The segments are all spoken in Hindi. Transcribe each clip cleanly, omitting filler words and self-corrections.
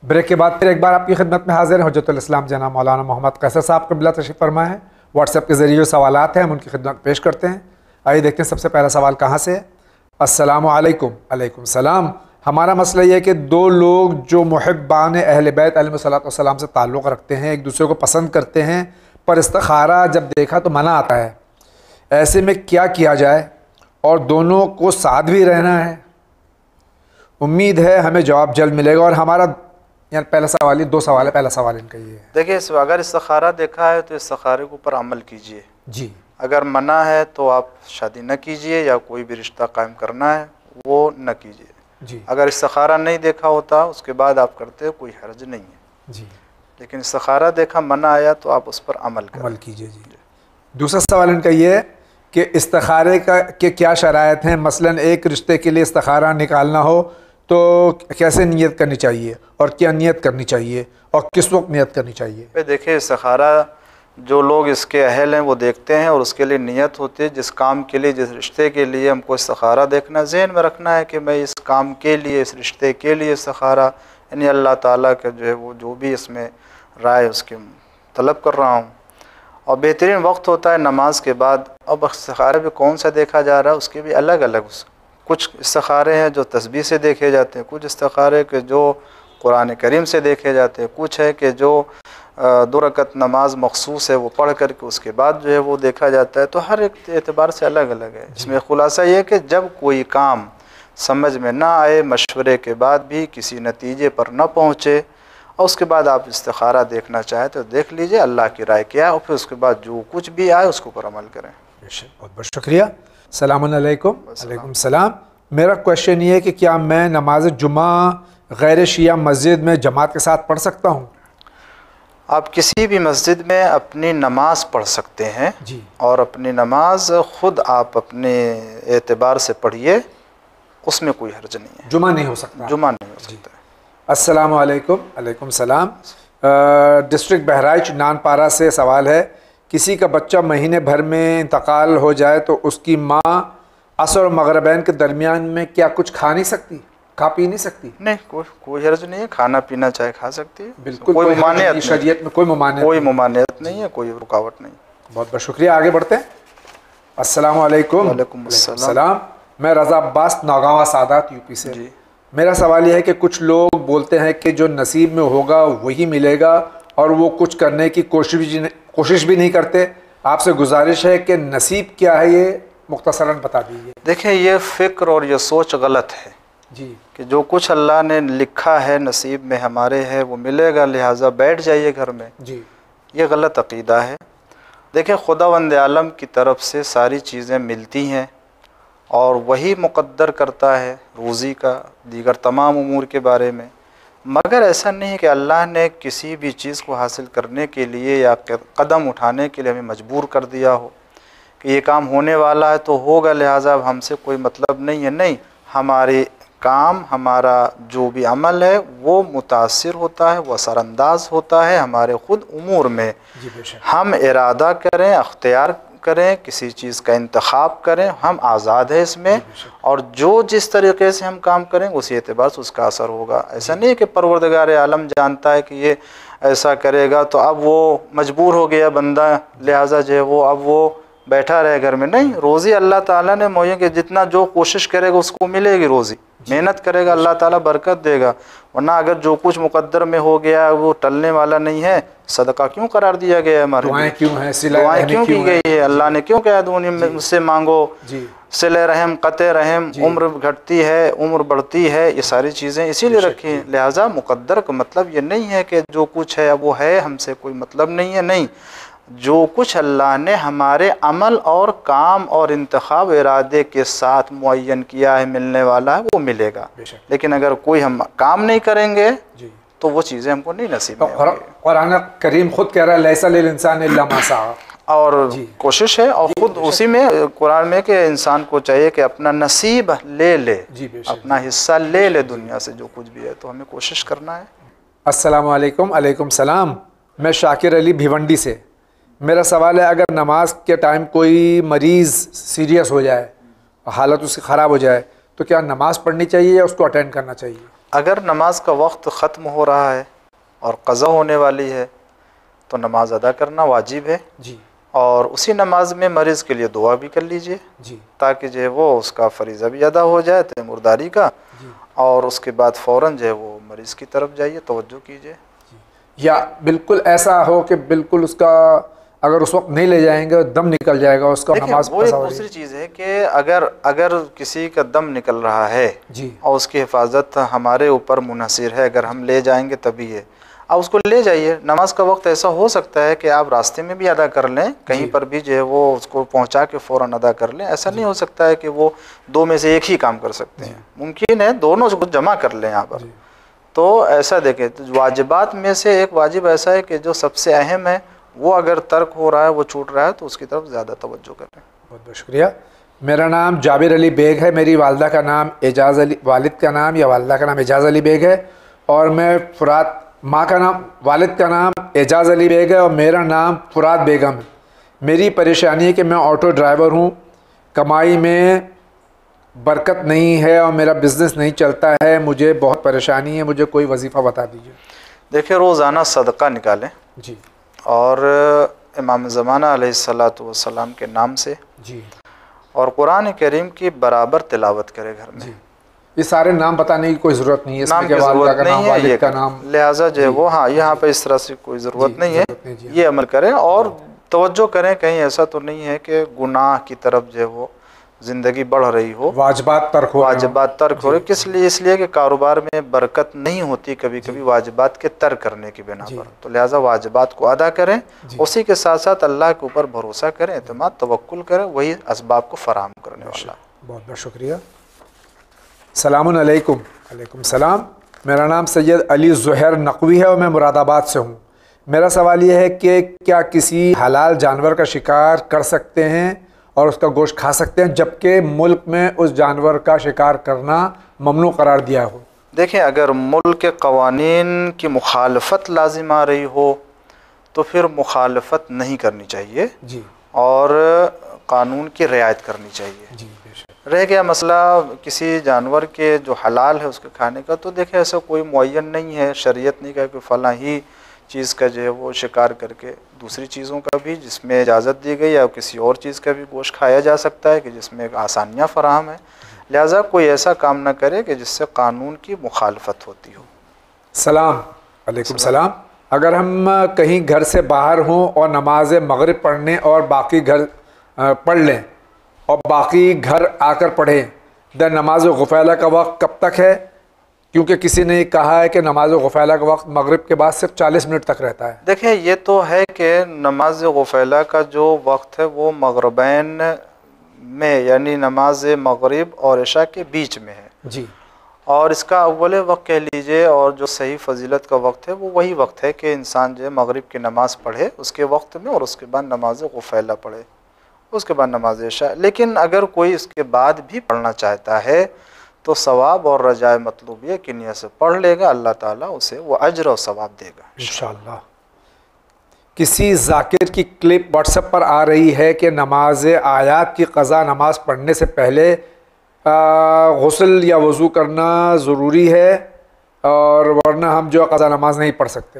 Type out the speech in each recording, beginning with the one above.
ब्रेक के बाद फिर एक बार आपकी खिदमत में हाजिर हैं हुज्जतुल इस्लाम जनाब मौलाना मोहम्मद कैसर साहब क़िबला तशरीफ़ फरमा है। व्हाट्सएप के ज़रिए जो सवालात हैं हम उनकी खिदमत पेश करते हैं। आइए देखते हैं सबसे पहला सवाल कहाँ से है। अस्सलामु अलैकुम। अलैकुम सलाम। हमारा मसला ये है कि दो लोग जो मुहिब्बान अहले बैत अलैहिस्सलातु वस्सलाम से ताल्लुक़ रखते हैं, एक दूसरे को पसंद करते हैं, पर इस्तिखारा जब देखा तो मना आता है। ऐसे में क्या किया जाए और दोनों को साथ भी रहना है? उम्मीद है हमें जवाब जल्द मिलेगा। और हमारा यानी पहला सवाल, ये दो सवाल है, पहला सवाल इनका ये है। देखिए, अगर इस्तिखारा देखा है तो इस्तिखारे के ऊपर अमल कीजिए जी। अगर मना है तो आप शादी न कीजिए या कोई भी रिश्ता कायम करना है वो न कीजिए जी। अगर इस्तिखारा नहीं देखा होता उसके बाद आप करते कोई हर्ज नहीं है जी। लेकिन इस्तिखारा देखा, मना आया तो आप उस पर अमल कीजिए जी। दूसरा सवाल इनका ये है कि इस्तिखारे का के क्या शराइत हैं? मसलन एक रिश्ते के लिए इस्तिखारा निकालना हो तो कैसे नियत करनी चाहिए और क्या नियत करनी चाहिए और किस वक्त नियत करनी चाहिए? देखिए, इस्तिखारा जो लोग इसके अहल हैं वो देखते हैं और उसके लिए नियत होती है। जिस काम के लिए, जिस रिश्ते के लिए हमको इस्तिखारा देखना, ज़हन में रखना है कि मैं इस काम के लिए, इस रिश्ते के लिए इस्तिखारा यानी अल्लाह ताला का जो है वो जो भी इसमें राय उसके तलब कर रहा हूँ। और बेहतरीन वक्त होता है नमाज के बाद। अब इस्तिखारे भी कौन सा देखा जा रहा है उसके भी अलग अलग कुछ इस्तिखारे हैं जो तस्बीह से देखे जाते हैं, कुछ इस्तिखारे के जो कुरान करीम से देखे जाते हैं, कुछ है कि जो 2 रकत नमाज मखसूस है वो पढ़ करके उसके बाद जो है वो देखा जाता है। तो हर एक एतबार से अलग अलग है। इसमें खुलासा ये है कि जब कोई काम समझ में ना आए, मशवरे के बाद भी किसी नतीजे पर न पहुँचे और उसके बाद आप इस्तिखारा देखना चाहें तो देख लीजिए, अल्लाह की राय क्या है, और फिर उसके बाद जो कुछ भी आए उसके ऊपर अमल करें। बहुत बहुत शुक्रिया। सलामुन अलैकुम। अलैकुम सलाम। मेरा क्वेश्चन ये है कि क्या मैं नमाज जुमा गैर शिया मस्जिद में जमात के साथ पढ़ सकता हूँ? आप किसी भी मस्जिद में अपनी नमाज पढ़ सकते हैं जी। और अपनी नमाज ख़ुद आप अपने एतबार से पढ़िए, उसमें कोई हर्ज नहीं है। जुमा नहीं हो सकता? जुमा नहीं हो सकता। अस्सलामु अलैकुम। अलैकुम सलाम। डिस्ट्रिक्ट बहराइच नानपारा से सवाल है, किसी का बच्चा महीने भर में इंतकाल हो जाए तो उसकी माँ असर और मगरिबैन के दरमियान में क्या कुछ खा नहीं सकती, खा पी नहीं सकती? नहीं, कोई हर्ज नहीं है, खाना पीना चाहे खा सकती है। बिल्कुल, कोई ममानियत शरीयत में कोई ममानियत नहीं है, कोई रुकावट नहीं। बहुत बहुत शुक्रिया। आगे बढ़ते हैं। अस्सलामु अलैकुम। वालेकुम सलाम। मैं रज़ा अब्बास नागावा सादात यूपी से। जी। मेरा सवाल यह है कि कुछ लोग बोलते हैं कि जो नसीब में होगा वही मिलेगा और वो कुछ करने की कोशिश भी नहीं करते। आपसे गुजारिश है कि नसीब क्या है, ये मुख्तसरन बता दीजिए। देखिए, ये फ़िक्र और ये सोच गलत है जी कि जो कुछ अल्लाह ने लिखा है नसीब में हमारे है वो मिलेगा, लिहाजा बैठ जाइए घर में जी। ये गलत अक़ीदा है। देखिए, खुदावंद आलम की तरफ से सारी चीज़ें मिलती हैं और वही मुक़द्दर करता है रोज़ी का, दीगर तमाम उमूर के बारे में। मगर ऐसा नहीं है कि अल्लाह ने किसी भी चीज़ को हासिल करने के लिए या कदम उठाने के लिए हमें मजबूर कर दिया हो कि ये काम होने वाला है तो होगा, लिहाजा अब हमसे कोई मतलब नहीं है। नहीं, हमारे काम, हमारा जो भी अमल है वो मुतासिर होता है, वो असरअंदाज होता है हमारे ख़ुद उमूर में। हम इरादा करें, अख्तियार करें, किसी चीज़ का इंतखाब करें, हम आज़ाद है इसमें, और जो जिस तरीक़े से हम काम करें उसी एतबार से उसका असर होगा। ऐसा नहीं है कि परवरदिगार आलम जानता है कि ये ऐसा करेगा तो अब वो मजबूर हो गया बंदा, लिहाजा जो है वो अब वो बैठा रहे घर में। नहीं, रोज़ी अल्लाह ताला ने मुहैया कि जितना जो कोशिश करेगा उसको मिलेगी रोज़ी, मेहनत करेगा अल्लाह ताला बरकत देगा। वरना अगर जो कुछ मुकद्दर में हो गया वो टलने वाला नहीं है, सदका क्यों करार दिया गया है हमारे? दुआएं क्यों हैं, दुआएं क्यों की गई है? अल्लाह ने क्यों कहा दुनिया में मुझसे मांगो, सिले रहम, क़ते रहम, उम्र घटती है, उम्र बढ़ती है, ये सारी चीज़ें इसीलिए रखी हैं। लिहाजा मुकद्दर का मतलब ये नहीं है कि जो कुछ है वो है, हमसे कोई मतलब नहीं है। नहीं, जो कुछ अल्लाह ने हमारे अमल और काम और इंतखाब इरादे के साथ मुअय्यन किया है मिलने वाला है वो मिलेगा। लेकिन अगर कोई हम काम नहीं करेंगे तो वो चीज़ें हमको नहीं नसीब होंगी। कुरान करीम खुद कह रहा है लैसा लिल इंसान इल्ला मा सआ, और कोशिश है और ख़ुद उसी में कुरान में कि इंसान को चाहिए कि अपना नसीब ले ले, अपना हिस्सा ले ले दुनिया से जो कुछ भी है, तो हमें कोशिश करना है। अस्सलामु अलैकुम। अलैकुम सलाम। मैं शाकिर अली भिवंडी से। मेरा सवाल है, अगर नमाज के टाइम कोई मरीज़ सीरियस हो जाए, हालत उसकी ख़राब हो जाए, तो क्या नमाज़ पढ़नी चाहिए या उसको अटेंड करना चाहिए? अगर नमाज का वक्त ख़त्म हो रहा है और क़ज़ा होने वाली है तो नमाज अदा करना वाजिब है जी और उसी नमाज में मरीज़ के लिए दुआ भी कर लीजिए जी ताकि जो है वो उसका फ़रीज़ा भी अदा हो जाए तैमुरदारी का, जी और उसके बाद फ़ौरन जो है वो मरीज़ की तरफ जाइए, तवज्जो कीजिए। या बिल्कुल ऐसा हो कि बिल्कुल उसका अगर उस वक्त नहीं ले जाएंगे दम निकल जाएगा उसका, देखिए नमाज वो एक कज़ा हो दूसरी जाएगी। चीज़ है कि अगर किसी का दम निकल रहा है जी और उसकी हिफाजत हमारे ऊपर मुनहसिर है, अगर हम ले जाएंगे तभी है, आप उसको ले जाइए। नमाज का वक्त ऐसा हो सकता है कि आप रास्ते में भी अदा कर लें, कहीं जी। पर भी जो है वो उसको पहुंचा के फ़ौरन अदा कर लें। ऐसा नहीं हो सकता है कि वो दो में से एक ही काम कर सकते हैं, मुमकिन है दोनों को जमा कर लें यहाँ पर। जी तो ऐसा देखें, तो वाजिबात में से एक वाजिब ऐसा है कि जो सबसे अहम है वो अगर तर्क हो रहा है, वो छूट रहा है, तो उसकी तरफ ज़्यादा तवज्जो करें। बहुत बहुत शुक्रिया। मेरा नाम जाबिर अली बेग है, मेरी वालदा का नाम एजाज़ अली, वालिद का नाम या वालदा का नाम एजाज़ अली बेग है, और मैं फुरात, माँ का नाम, वालिद का नाम एजाज़ अली बेग है और मेरा नाम फुरात बेगम है। मेरी परेशानी है कि मैं ऑटो ड्राइवर हूँ, कमाई में बरकत नहीं है और मेरा बिज़नेस नहीं चलता है, मुझे बहुत परेशानी है, मुझे कोई वजीफ़ा बता दीजिए। देखिए रोज़ाना सदका निकालें जी और इमाम ज़माना अलैहिस्सलातु वस्सलाम के नाम से, जी और कुरान करीम की बराबर तिलावत करें घर में। जी। ये सारे नाम बताने की कोई ज़रूरत नहीं है, इसमें नाम के की वालिदा ज़रूरत का नहीं नाम, है, वालिद ये का नाम, लिहाजा जो है जी, वो, हाँ यहाँ पे इस तरह से कोई ज़रूरत जी, नहीं है, ज़रूरत नहीं, जी हाँ। ये अमल करें। और तवज्जो करें, कहीं ऐसा तो नहीं है कि गुनाह की तरफ जो है वो ज़िंदगी बढ़ रही हो, वाजबात तर्क हो रहे हों। वाजिबात तर्क हो रहे। किस लिए? इसलिए कि कारोबार में बरकत नहीं होती कभी कभी वाजिबात के तर्क करने की बिना जी। पर, तो लिहाजा वाजिबात को अदा करें, जी। उसी के साथ साथ अल्लाह के ऊपर भरोसा करें, एतमाद तवक्कुल करें, वही असबाब को फराहम करने वाला। बहुत बहुत शुक्रिया। सलामुन अलैकुम। अलैकुम सलाम। मेरा नाम सैयद अली ज़ुहैर नकवी है और मैं मुरादाबाद से हूँ। मेरा सवाल ये है कि क्या किसी हलाल जानवर का शिकार कर सकते हैं और उसका गोश्त खा सकते हैं, जबकि मुल्क में उस जानवर का शिकार करना ममनू करार दिया हो? देखें, अगर मुल्क के कवानीन की मुखालफत लाजिम आ रही हो तो फिर मुखालफत नहीं करनी चाहिए जी और कानून की रियायत करनी चाहिए। जी बेशक। रह गया मसला किसी जानवर के जो हलाल है उसके खाने का, तो देखें ऐसा कोई मुअय्यन नहीं है, शरीयत नहीं कहा कि फ़लाँ ही चीज़ का जो है वो शिकार करके, दूसरी चीज़ों का भी जिसमें इजाज़त दी गई, या किसी और चीज़ का भी गोश्त खाया जा सकता है कि जिसमें आसानियाँ फराहम है। लिहाजा कोई ऐसा काम ना करे कि जिससे कानून की मुखालफत होती हो। सलाम। अलैकुम सलाम। अगर हम कहीं घर से बाहर हों और नमाज मगरिब पढ़ने और बाकी घर पढ़ लें और बाकी घर आकर पढ़ें, द नमाज गुफ़ैला का वक्त कब तक है? क्योंकि किसी ने कहा है कि नमाज गुफ़ैला का वक्त मगरिब के बाद सिर्फ 40 मिनट तक रहता है। देखिए ये तो है कि नमाज गुफ़ैला का जो वक्त है वो मगरिबैन में, यानी नमाज मगरिब और इशा के बीच में है जी। और इसका अव्वल वक्त कह लीजिए, और जो सही फजीलत का वक्त है वो वही वक्त है कि इंसान जो है मगरिब की नमाज़ पढ़े उसके वक्त में, और उसके बाद नमाज गुफ़ैला पढ़े, उसके बाद नमाज इशा। लेकिन अगर कोई इसके बाद भी पढ़ना चाहता है तो सवाब और रजाए मतलूब ये कि नियत से पढ़ लेगा, अल्लाह ताला उसे वो अज्र और सवाब देगा इंशाअल्लाह। किसी जाकिर की क्लिप व्हाट्सएप पर आ रही है कि नमाज आयात की क़ज़ा नमाज पढ़ने से पहले गुस्ल या वज़ू करना ज़रूरी है, और वरना हम जो क़ज़ा नमाज नहीं पढ़ सकते।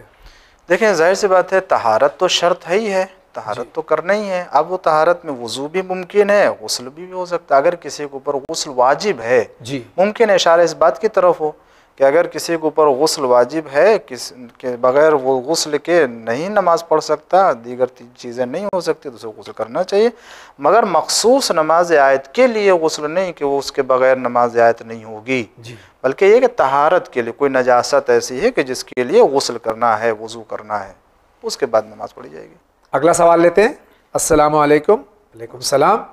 देखें ज़ाहिर सी बात है, तहारत तो शर्त है ही है, तहारत तो करना ही है। अब वो तहारत में वज़ू भी मुमकिन है, गुस्ल भी हो सकता है। अगर किसी के ऊपर गुस्ल वाजिब है, जी मुमकिन है इशारा इस बात की तरफ हो कि अगर किसी के ऊपर गुस्ल वाजिब है, किस के बग़ैर वो गुस्ल के नहीं नमाज़ पढ़ सकता, दीगर चीज़ें नहीं हो सकती, तो उसे गुस्ल करना चाहिए। मगर मखसूस नमाज आयत के लिए गुस्ल नहीं कि वो उसके बग़ैर नमाज आयत नहीं होगी, जी। बल्कि ये कि तहारत के लिए कोई नजासत ऐसी है कि जिसके लिए गुस्ल करना है, वज़ू करना है, उसके बाद नमाज़ पढ़ी जाएगी। अगला सवाल लेते हैं। अस्सलामु अलैकुम। अलैकुम सलाम।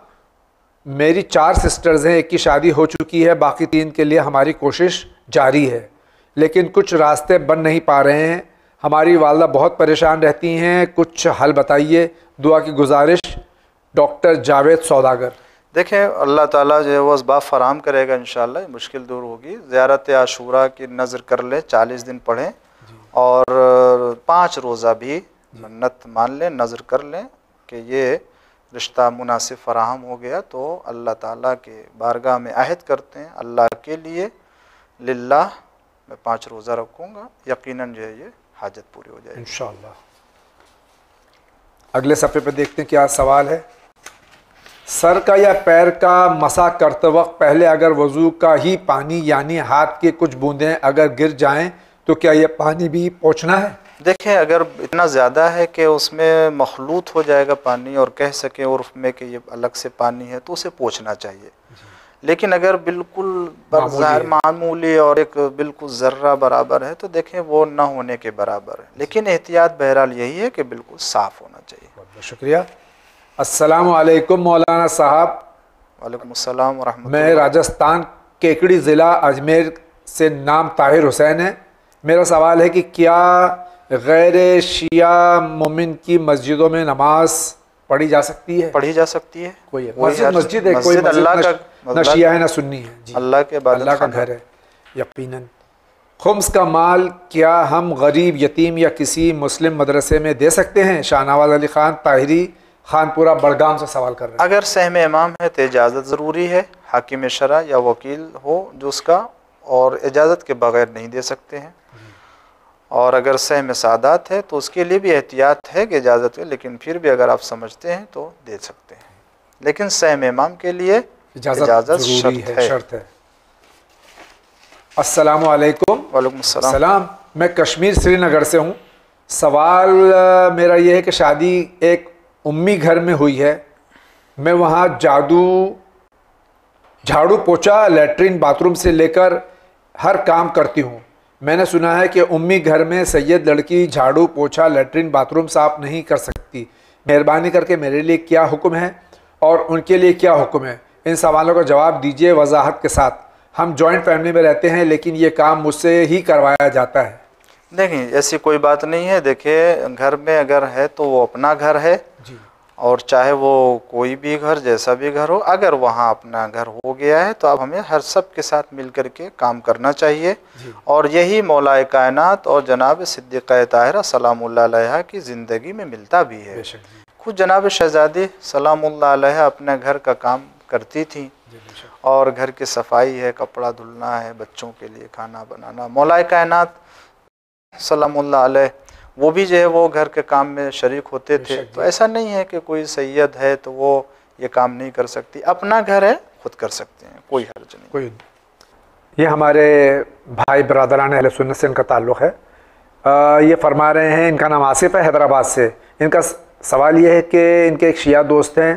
मेरी 4 सिस्टर्स हैं, एक की शादी हो चुकी है, बाकी 3 के लिए हमारी कोशिश जारी है, लेकिन कुछ रास्ते बन नहीं पा रहे हैं। हमारी वालदा बहुत परेशान रहती हैं, कुछ हल बताइए, दुआ की गुजारिश। डॉक्टर जावेद सौदागर। देखें अल्लाह ताला जो है वो असबाब फ़राहम करेगा, इंशाअल्लाह मुश्किल दूर होगी। ज़ियारत आशूरा की नज़र कर लें, 40 दिन पढ़ें और 5 रोज़ा भी मन्नत मान लें, नज़र कर लें कि ये रिश्ता मुनासिब फ़राहम हो गया, तो अल्लाह ताला के बारगाह में अहद करते हैं, अल्लाह के लिए, लिल्लाह मैं 5 रोज़ा रखूँगा, यकीनन जो है ये हाजत पूरी हो जाएगी इंशाअल्लाह। अगले सफ़े पे देखते हैं क्या सवाल है। सर का या पैर का मसा करते वक्त पहले अगर वज़ू का ही पानी यानी हाथ के कुछ बूंदें अगर गिर जाएं तो क्या ये पानी भी पोंछना है? देखें, अगर इतना ज़्यादा है कि उसमें मखलूत हो जाएगा पानी और कह सकें उर्फ में कि ये अलग से पानी है, तो उसे पोंछना चाहिए। लेकिन अगर बिल्कुल मामूली और एक बिल्कुल ज़र्रा बराबर है तो देखें वो ना होने के बराबर है। लेकिन एहतियात बहरहाल यही है कि बिल्कुल साफ़ होना चाहिए। बहुत बहुत शुक्रिया। अस्सलाम वालेकुम मौलाना साहब। वालेकुम अस्सलाम व रहमतुल्लाह। मैं राजस्थान केकड़ी ज़िला अजमेर से, नाम ताहिर हुसैन है। मेरा सवाल है कि क्या गैर शिया मोमिन की मस्जिदों में नमाज पढ़ी जा सकती है? पढ़ी जा सकती है। कोई मस्जिद है, कोई अल्लाह का, न शिया है न सुन्नी है जी, अल्लाह के बाद अल्लाह का घर है यकीनन। खुम्स का माल क्या हम गरीब, यतीम या किसी मुस्लिम मदरसे में दे सकते हैं? शाहनवाज अली ख़ान ताहिरी, खानपुरा बड़गाम से सवाल कर रहे हैं। अगर सहम इमाम है तो इजाज़त ज़रूरी है, हाकिम शरा या वकील हो जो उसका, और इजाज़त के बगैर नहीं दे सकते हैं। और अगर सहम सादात है तो उसके लिए भी एहतियात है कि इजाज़त है, लेकिन फिर भी अगर आप समझते हैं तो दे सकते हैं। लेकिन सहम इमाम के लिए इजाज़त शर्त है। अस्सलाम वालेकुम। वालेकुम सलाम। मैं कश्मीर श्रीनगर से हूँ। सवाल मेरा ये है कि शादी एक उम्मी घर में हुई है। मैं वहाँ झाड़ू पोछा लैट्रिन बाथरूम से लेकर हर काम करती हूँ। मैंने सुना है कि उम्मी घर में सैयद लड़की झाड़ू पोछा लैट्रिन बाथरूम साफ नहीं कर सकती। मेहरबानी करके मेरे लिए क्या हुक्म है और उनके लिए क्या हुक्म है? इन सवालों का जवाब दीजिए वजाहत के साथ। हम जॉइंट फैमिली में रहते हैं लेकिन ये काम मुझसे ही करवाया जाता है। नहीं, ऐसी कोई बात नहीं है। देखिए, घर में अगर है तो वो अपना घर है जी, और चाहे वो कोई भी घर, जैसा भी घर हो, अगर वहाँ अपना घर हो गया है तो अब हमें हर सब के साथ मिल कर के काम करना चाहिए। और यही मौलाए कायनात और जनाब सिद्दीक़ा ताहिरा सलामुल्लाह अलैहा की ज़िंदगी में मिलता भी है। खुद जनाब शहज़ादी सलामुल्लाह अलैहा अपने घर का काम करती थी और घर की सफाई है, कपड़ा धुलना है, बच्चों के लिए खाना बनाना। मौलाए कायनात सलामुल्लाह अलैह वो भी जो है वो घर के काम में शरीक होते थे। तो ऐसा नहीं है कि कोई सैयद है तो वो ये काम नहीं कर सकती। अपना घर है, खुद कर सकते हैं, कोई हर्ज नहीं। कोई ये हमारे भाई बरदरान अहले सुन्नत से इनका ताल्लुक़ है। ये फरमा रहे हैं, इनका नाम आसिफ है, हैदराबाद से। इनका सवाल ये है कि इनके एक शिया दोस्त हैं,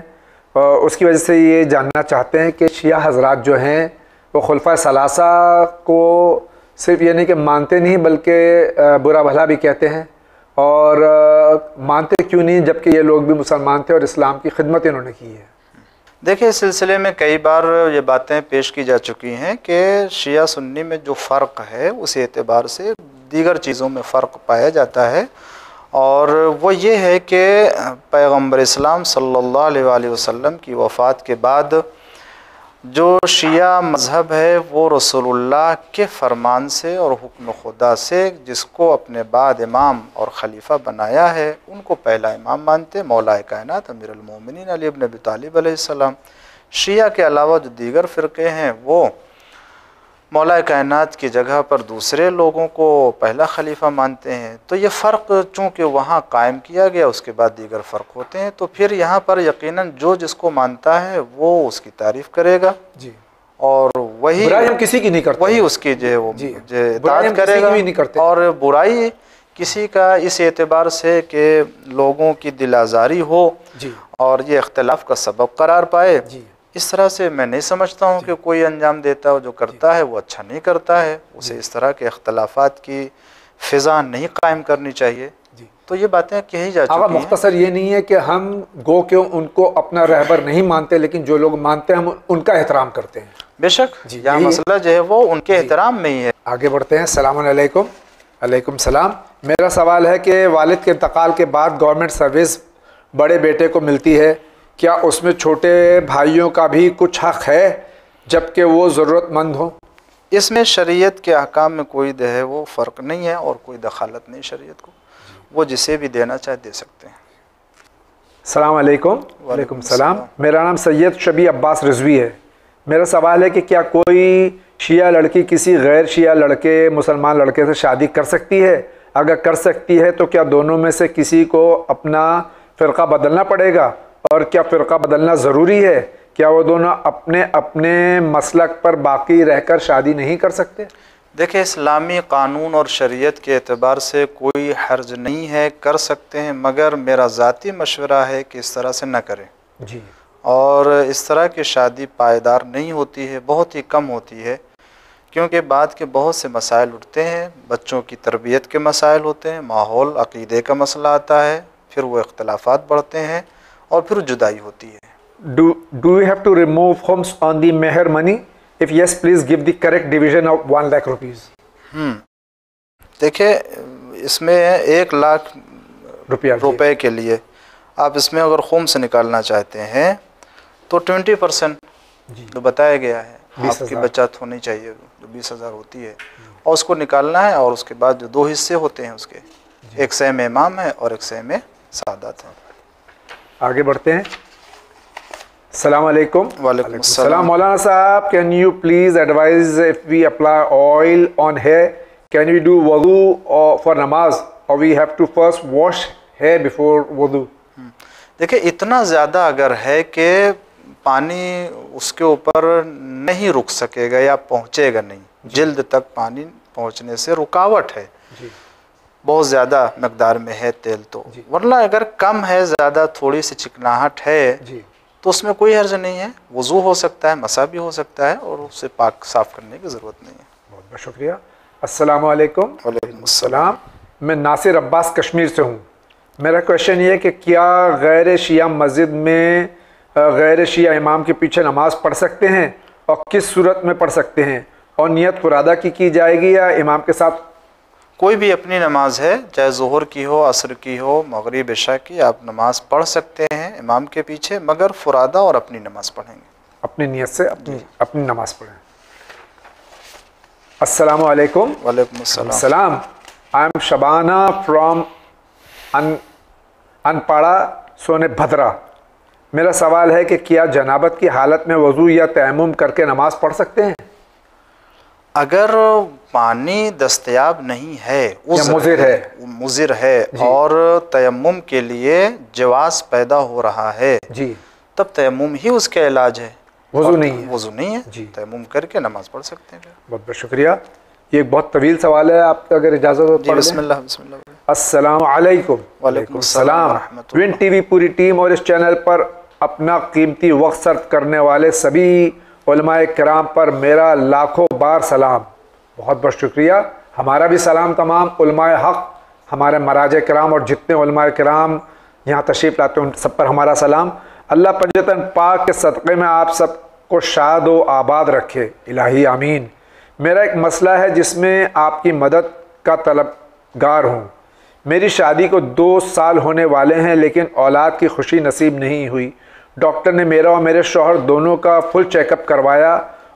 उसकी वजह से ये जानना चाहते हैं कि शिया हजरात जो हैं वो खुलफा सलासा को सिर्फ ये नहीं कि मानते नहीं बल्कि बुरा भला भी कहते हैं। और मानते क्यों नहीं जबकि ये लोग भी मुसलमान थे और इस्लाम की खिदमत इन्होंने की है? देखिए, इस सिलसिले में कई बार ये बातें पेश की जा चुकी हैं कि शिया सुन्नी में जो फ़र्क है उस एतबार से दीगर चीज़ों में फ़र्क पाया जाता है। और वो ये है कि पैगम्बर इस्लाम सल्लल्लाहु अलैहि वसल्लम की वफ़ात के बाद जो शिया मज़हब है वो रसूलुल्लाह के फ़रमान से और हुक्म खुदा से जिसको अपने बाद इमाम और ख़लीफ़ा बनाया है उनको पहला इमाम मानते। मौलाए कायनात अमीरुल मोमिनीन अली इब्न अबी तालिब अलैहिस्सलाम। शिया के अलावा जो दीगर फ़िरक़े हैं वो मौलाए कायनात की जगह पर दूसरे लोगों को पहला खलीफा मानते हैं। तो ये फ़र्क चूँकि वहाँ कायम किया गया, उसके बाद दीगर फ़र्क होते हैं। तो फिर यहाँ पर यकीनन जो जिसको मानता है वो उसकी तारीफ़ करेगा जी, और वही हम किसी की नहीं करते, वही उसकी जो है वो इताअत करेगा। नहीं करते। और बुराई किसी का इस एतबार से कि लोगों की दिल आज़ारी हो जी, और ये इख्तिलाफ़ का सबब करार पाए जी, इस तरह से मैं नहीं समझता हूँ कि कोई अंजाम देता हो। जो करता है वो अच्छा नहीं करता है, उसे इस तरह के इख्तलाफात की फ़िज़ा नहीं कायम करनी चाहिए। तो ये बातें कही जा चुकी हैं। मुख्तसर ये नहीं है कि हम गो के उनको अपना रहबर नहीं मानते, लेकिन जो लोग मानते हैं हम उनका एहतराम करते हैं। बेशक यह मसला जो है वो उनके एहतराम में ही है। आगे बढ़ते हैं। सलाम अलैकुम। अलैकुम सलाम। मेरा सवाल है कि वालिद के इंतकाल के बाद गवर्नमेंट सर्विस बड़े बेटे को मिलती है, क्या उसमें छोटे भाइयों का भी कुछ हक़ है जबकि वो ज़रूरतमंद हो? इसमें शरीयत के अहकाम में कोई जो है वो फ़र्क नहीं है और कोई दखालत नहीं शरीयत को। वो जिसे भी देना चाहे दे सकते हैं। अस्सलाम वालेकुम। वालेकुम सलाम। मेरा नाम सैयद शबी अब्बास रिजवी है। मेरा सवाल है कि क्या कोई शिया लड़की किसी गैर शिया लड़के मुसलमान लड़के से शादी कर सकती है? अगर कर सकती है तो क्या दोनों में से किसी को अपना फ़िरका बदलना पड़ेगा? और क्या फ़िरका बदलना ज़रूरी है? क्या वो दोनों अपने अपने मसलक पर बाकी रहकर शादी नहीं कर सकते? देखिए, इस्लामी कानून और शरीयत के एतबार से कोई हर्ज नहीं है, कर सकते हैं, मगर मेरा ज़ाती मशवरा है कि इस तरह से न करें जी। और इस तरह की शादी पायदार नहीं होती है, बहुत ही कम होती है, क्योंकि बाद के बहुत से मसाइल उठते हैं, बच्चों की तरबियत के मसाइल होते हैं, माहौल अक़ीदे का मसला आता है, फिर वो इख्तलाफात बढ़ते हैं और फिर जुदाई होती है। Do you have to remove homes on the meher money? If yes, please give the correct division of 1 lakh rupees. देखिए, इसमें 1 लाख रुपए के लिए आप इसमें अगर खुम्स निकालना चाहते हैं तो 20% जो बताया गया है आपकी बचत होनी चाहिए, जो 20,000 होती है, और उसको निकालना है। और उसके बाद जो 2 हिस्से होते हैं उसके, एक सह में इमाम है और एक सह में सादात है। आगे बढ़ते हैं। अस्सलाम वालेकुम। वालेकुम अस्सलाम। मौलाना साहब, can you please advise if we apply oil on hair, can we do वुज़ू फॉर नमाज और we have to first wash hair before वुज़ू? देखिए, इतना ज़्यादा अगर है कि पानी उसके ऊपर नहीं रुक सकेगा या पहुँचेगा नहीं, जिल्द तक पानी पहुँचने से रुकावट है, बहुत ज़्यादा मकदार में है तेल तो, वरना अगर कम है, ज़्यादा थोड़ी सी चिकनाहट है तो उसमें कोई हर्ज नहीं है, वज़ू हो सकता है, मसा भी हो सकता है और उससे पाक साफ़ करने की ज़रूरत नहीं है। बहुत बहुत शुक्रिया। अस्सलाम वालेकुम। वालेकुम अस्सलाम। मैं नासिर अब्बास कश्मीर से हूँ। मेरा क्वेश्चन ये है कि क्या गैर शिया मस्जिद में गैर शिया इमाम के पीछे नमाज़ पढ़ सकते हैं और किस सूरत में पढ़ सकते हैं, और नियत मुरादा की जाएगी या इमाम के साथ? कोई भी अपनी नमाज है, चाहे ज़ोहर की हो, असर की हो, मगरिब इशा की, आप नमाज़ पढ़ सकते हैं इमाम के पीछे, मगर फुरादा और अपनी नमाज़ पढ़ेंगे, अपनी नियत से अपनी नमाज़ पढ़ें। अस्सलाम वालेकुम। वालेकुम अस्सलाम। I am Shabana from Anpara Sonbhadra. मेरा सवाल है कि क्या जनाबत की हालत में वज़ू या तयम्मुम करके नमाज़ पढ़ सकते हैं? अगर पानी दस्तयाब नहीं है, मुज़िर है और तयम्मुम के लिए जवाज़ पैदा हो रहा है जी, तब तयम्मुम ही उसका इलाज है, वज़ू नहीं है। वज़ू नहीं है जी, तयम्मुम करके नमाज़ पढ़ सकते हैं। बहुत बहुत शुक्रिया। ये एक बहुत तवील सवाल है, आप अगर इजाज़त हो तो बिस्मिल्लाह। बिस्मिल्लाह। अस्सलाम वालेकुम। वालेकुम अस्सलाम। विन टीवी पूरी टीम और इस चैनल पर अपना कीमती वक्त सर्व करने वाले सभी उलमाए किराम पर मेरा लाखों बार सलाम। बहुत बहुत शुक्रिया। हमारा भी सलाम तमाम उलमाए हक़, हमारे मराज किराम और जितने उलमाए किराम यहाँ तशरीफ़ लाते हैं उन सब पर हमारा सलाम। अल्लाह पंजतन पाक के सदक़े में आप सबको शाद व आबाद रखे, इलाही आमीन। मेरा एक मसला है जिसमें आपकी मदद का तलबगार हूँ। मेरी शादी को 2 साल होने वाले हैं, लेकिन औलाद की खुशी नसीब नहीं हुई। डॉक्टर ने मेरा और मेरे शौहर दोनों का फुल चेकअप करवाया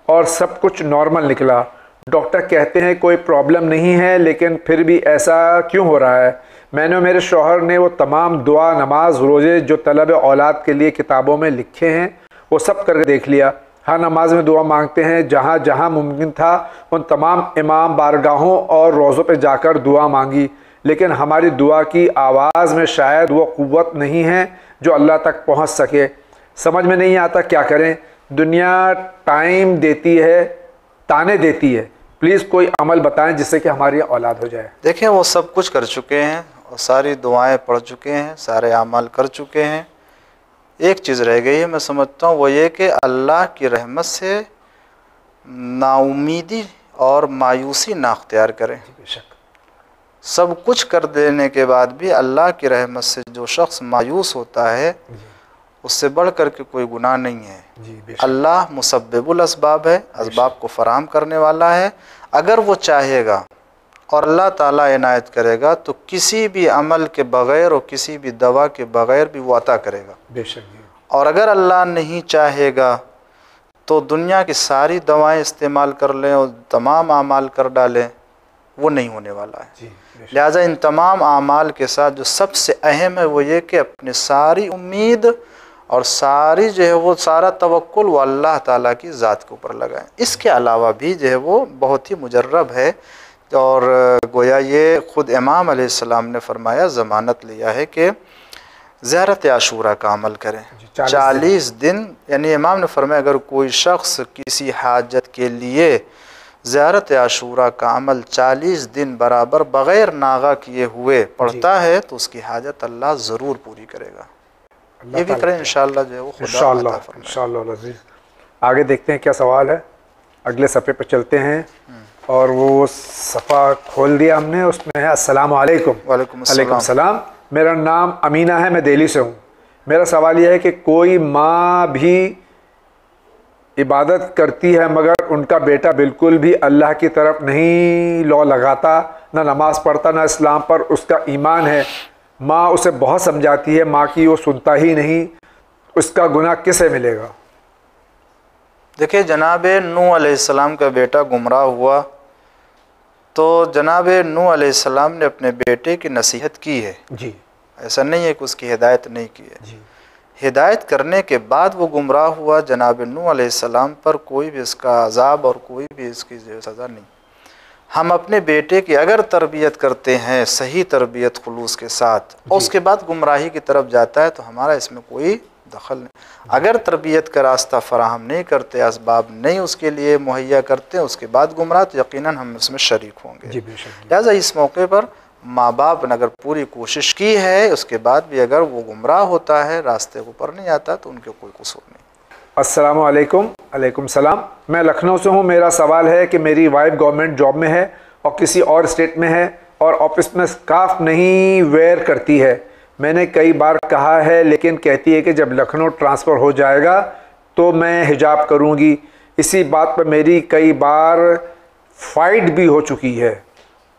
और सब कुछ नॉर्मल निकला। डॉक्टर कहते हैं कोई प्रॉब्लम नहीं है, लेकिन फिर भी ऐसा क्यों हो रहा है? मैंने और मेरे शौहर ने वो तमाम दुआ, नमाज, रोज़े जो तलब औलाद के लिए किताबों में लिखे हैं वो सब करके देख लिया। हर नमाज में दुआ मांगते हैं, जहाँ जहाँ मुमकिन था उन तमाम इमाम बारगाहों और रोज़ों पे जाकर दुआ मांगी, लेकिन हमारी दुआ की आवाज़ में शायद वो क़ुव्वत नहीं है जो अल्लाह तक पहुँच सके। समझ में नहीं आता क्या करें। दुनिया टाइम देती है, ताने देती है। प्लीज़ कोई अमल बताएं जिससे कि हमारी औलाद हो जाए। देखें, वो सब कुछ कर चुके हैं और सारी दुआएं पढ़ चुके हैं, सारे अमल कर चुके हैं। एक चीज़ रह गई है, मैं समझता हूँ, वो ये कि अल्लाह की रहमत से नाउमीदी और मायूसी ना अख्तियार करें। बेशक सब कुछ कर देने के बाद भी अल्लाह की रहमत से जो शख्स मायूस होता है उससे बढ़ कर के कोई गुनाह नहीं है। अल्लाह मुसब्बिबुल असबाब है, असबाब को फराहम करने वाला है। अगर वो चाहेगा और अल्लाह ताला इनायत करेगा तो किसी भी अमल के बग़ैर और किसी भी दवा के बग़ैर भी वो अता करेगा। बेशक। और अगर अल्लाह नहीं चाहेगा तो दुनिया की सारी दवाएं इस्तेमाल कर लें और तमाम आमाल कर डालें, वो नहीं होने वाला है। लिहाजा इन तमाम आमाल के साथ जो सबसे अहम है वो ये कि अपनी सारी उम्मीद और सारी जो है वो सारा तवक्कुल वो अल्लाह ताला की ज़ात के ऊपर लगाएं। इसके अलावा भी जो है वो बहुत ही मुजर्रब है, और गोया ये ख़ुद इमाम अलैहिस्सलाम ने फरमाया, ज़मानत लिया है कि ज़ियारत आशूरा का अमल करें 40 दिन। यानी इमाम ने फरमाया अगर कोई शख्स किसी हाजत के लिए ज़ियारत आशूरा का अमल 40 दिन बराबर बग़ैर नागा किए हुए पढ़ता है तो उसकी हाजत अल्लाह ज़रूर पूरी करेगा। ये भी करें इंशाअल्लाह, जो है वो इंशाअल्लाह। आगे देखते हैं क्या सवाल है, अगले सफ़े पर चलते हैं। और वो सफ़ा खोल दिया हमने, उसमें है अस्सलाम वालेकुम। वालेकुम सलाम। मेरा नाम अमीना है, मैं दिल्ली से हूँ। मेरा सवाल यह है कि कोई माँ भी इबादत करती है मगर उनका बेटा बिल्कुल भी अल्लाह की तरफ नहीं लौ लगाता, ना नमाज़ पढ़ता, ना इस्लाम पर उसका ईमान है। माँ उसे बहुत समझाती है, माँ की वो सुनता ही नहीं, उसका गुनाह किसे मिलेगा? देखिए, जनाब नूह अलैहिस्सलाम का बेटा गुमराह हुआ तो जनाब नूह अलैहिस्सलाम ने अपने बेटे की नसीहत की है जी। ऐसा नहीं है कि उसकी हिदायत नहीं की है जी। हिदायत करने के बाद वो गुमराह हुआ, जनाब नूह अलैहिस्सलाम पर कोई भी इसका अजाब और कोई भी इसकी सज़ा नहीं। हम अपने बेटे की अगर तरबियत करते हैं सही तरबियत खुलूस के साथ और उसके बाद गुमराही की तरफ जाता है तो हमारा इसमें कोई दखल नहीं। अगर तरबियत का रास्ता फराहम नहीं करते, असबाब नहीं उसके लिए मुहैया करते, उसके बाद गुमराह, तो यकीनन हम इसमें शरीक होंगे। लिहाजा इस मौके पर माँ बाप ने अगर पूरी कोशिश की है, उसके बाद भी अगर वो गुमराह होता है, रास्ते के ऊपर नहीं आता, तो उनके कोई कसूर नहीं। अस्सलामु अलैकुम। अलैकुम सलाम। मैं लखनऊ से हूँ। मेरा सवाल है कि मेरी वाइफ गवर्नमेंट जॉब में है और किसी और स्टेट में है और ऑफिस में स्कार्फ नहीं वेयर करती है। मैंने कई बार कहा है लेकिन कहती है कि जब लखनऊ ट्रांसफ़र हो जाएगा तो मैं हिजाब करूँगी। इसी बात पर मेरी कई बार फाइट भी हो चुकी है।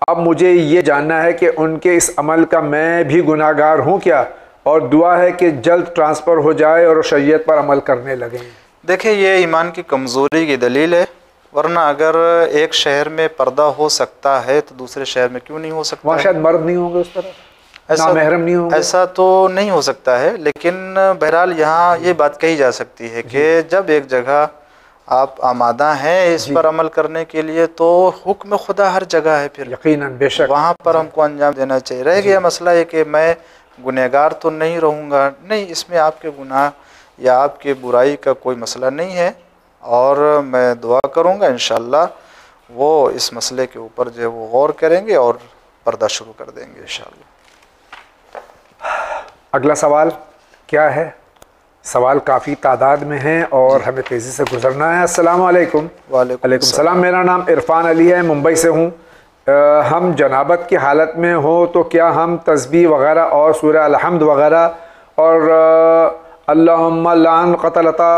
अब मुझे ये जानना है कि उनके इस अमल का मैं भी गुनाहगार हूँ क्या, और दुआ है कि जल्द ट्रांसफ़र हो जाए और शरीयत पर अमल करने लगें। देखिए, ये ईमान की कमज़ोरी की दलील है, वरना अगर एक शहर में पर्दा हो सकता है तो दूसरे शहर में क्यों नहीं हो सकता? वहाँ शायद मर्द नहीं होंगे उस तरह, ऐसा महरम नहीं होंगे। ऐसा तो नहीं हो सकता है, लेकिन बहरहाल यहाँ ये बात कही जा सकती है कि जब एक जगह आप आमादा हैं इस पर अमल करने के लिए तो हुक्म खुदा हर जगह है, फिर यकीनन बेशक वहाँ पर हमको अंजाम देना चाहिए। रह गया मसला है कि मैं गुनहगार तो नहीं रहूँगा, नहीं, इसमें आपके गुनाह या आपके बुराई का कोई मसला नहीं है, और मैं दुआ करूँगा इंशाअल्लाह वो इस मसले के ऊपर जो है वो गौर करेंगे और पर्दा शुरू कर देंगे इंशाअल्लाह। अगला सवाल क्या है? सवाल काफ़ी तादाद में हैं और हमें तेज़ी से गुजरना है। अस्सलाम वालेकुम। वालेकुम सलाम। मेरा नाम इरफान अली है, मुंबई से हूँ। हम जनाबत की हालत में हो तो क्या हम तस्बीह वग़ैरह और सूरह अल-हम्द वग़ैरह और अल्लाहुम्मा लान क़तलता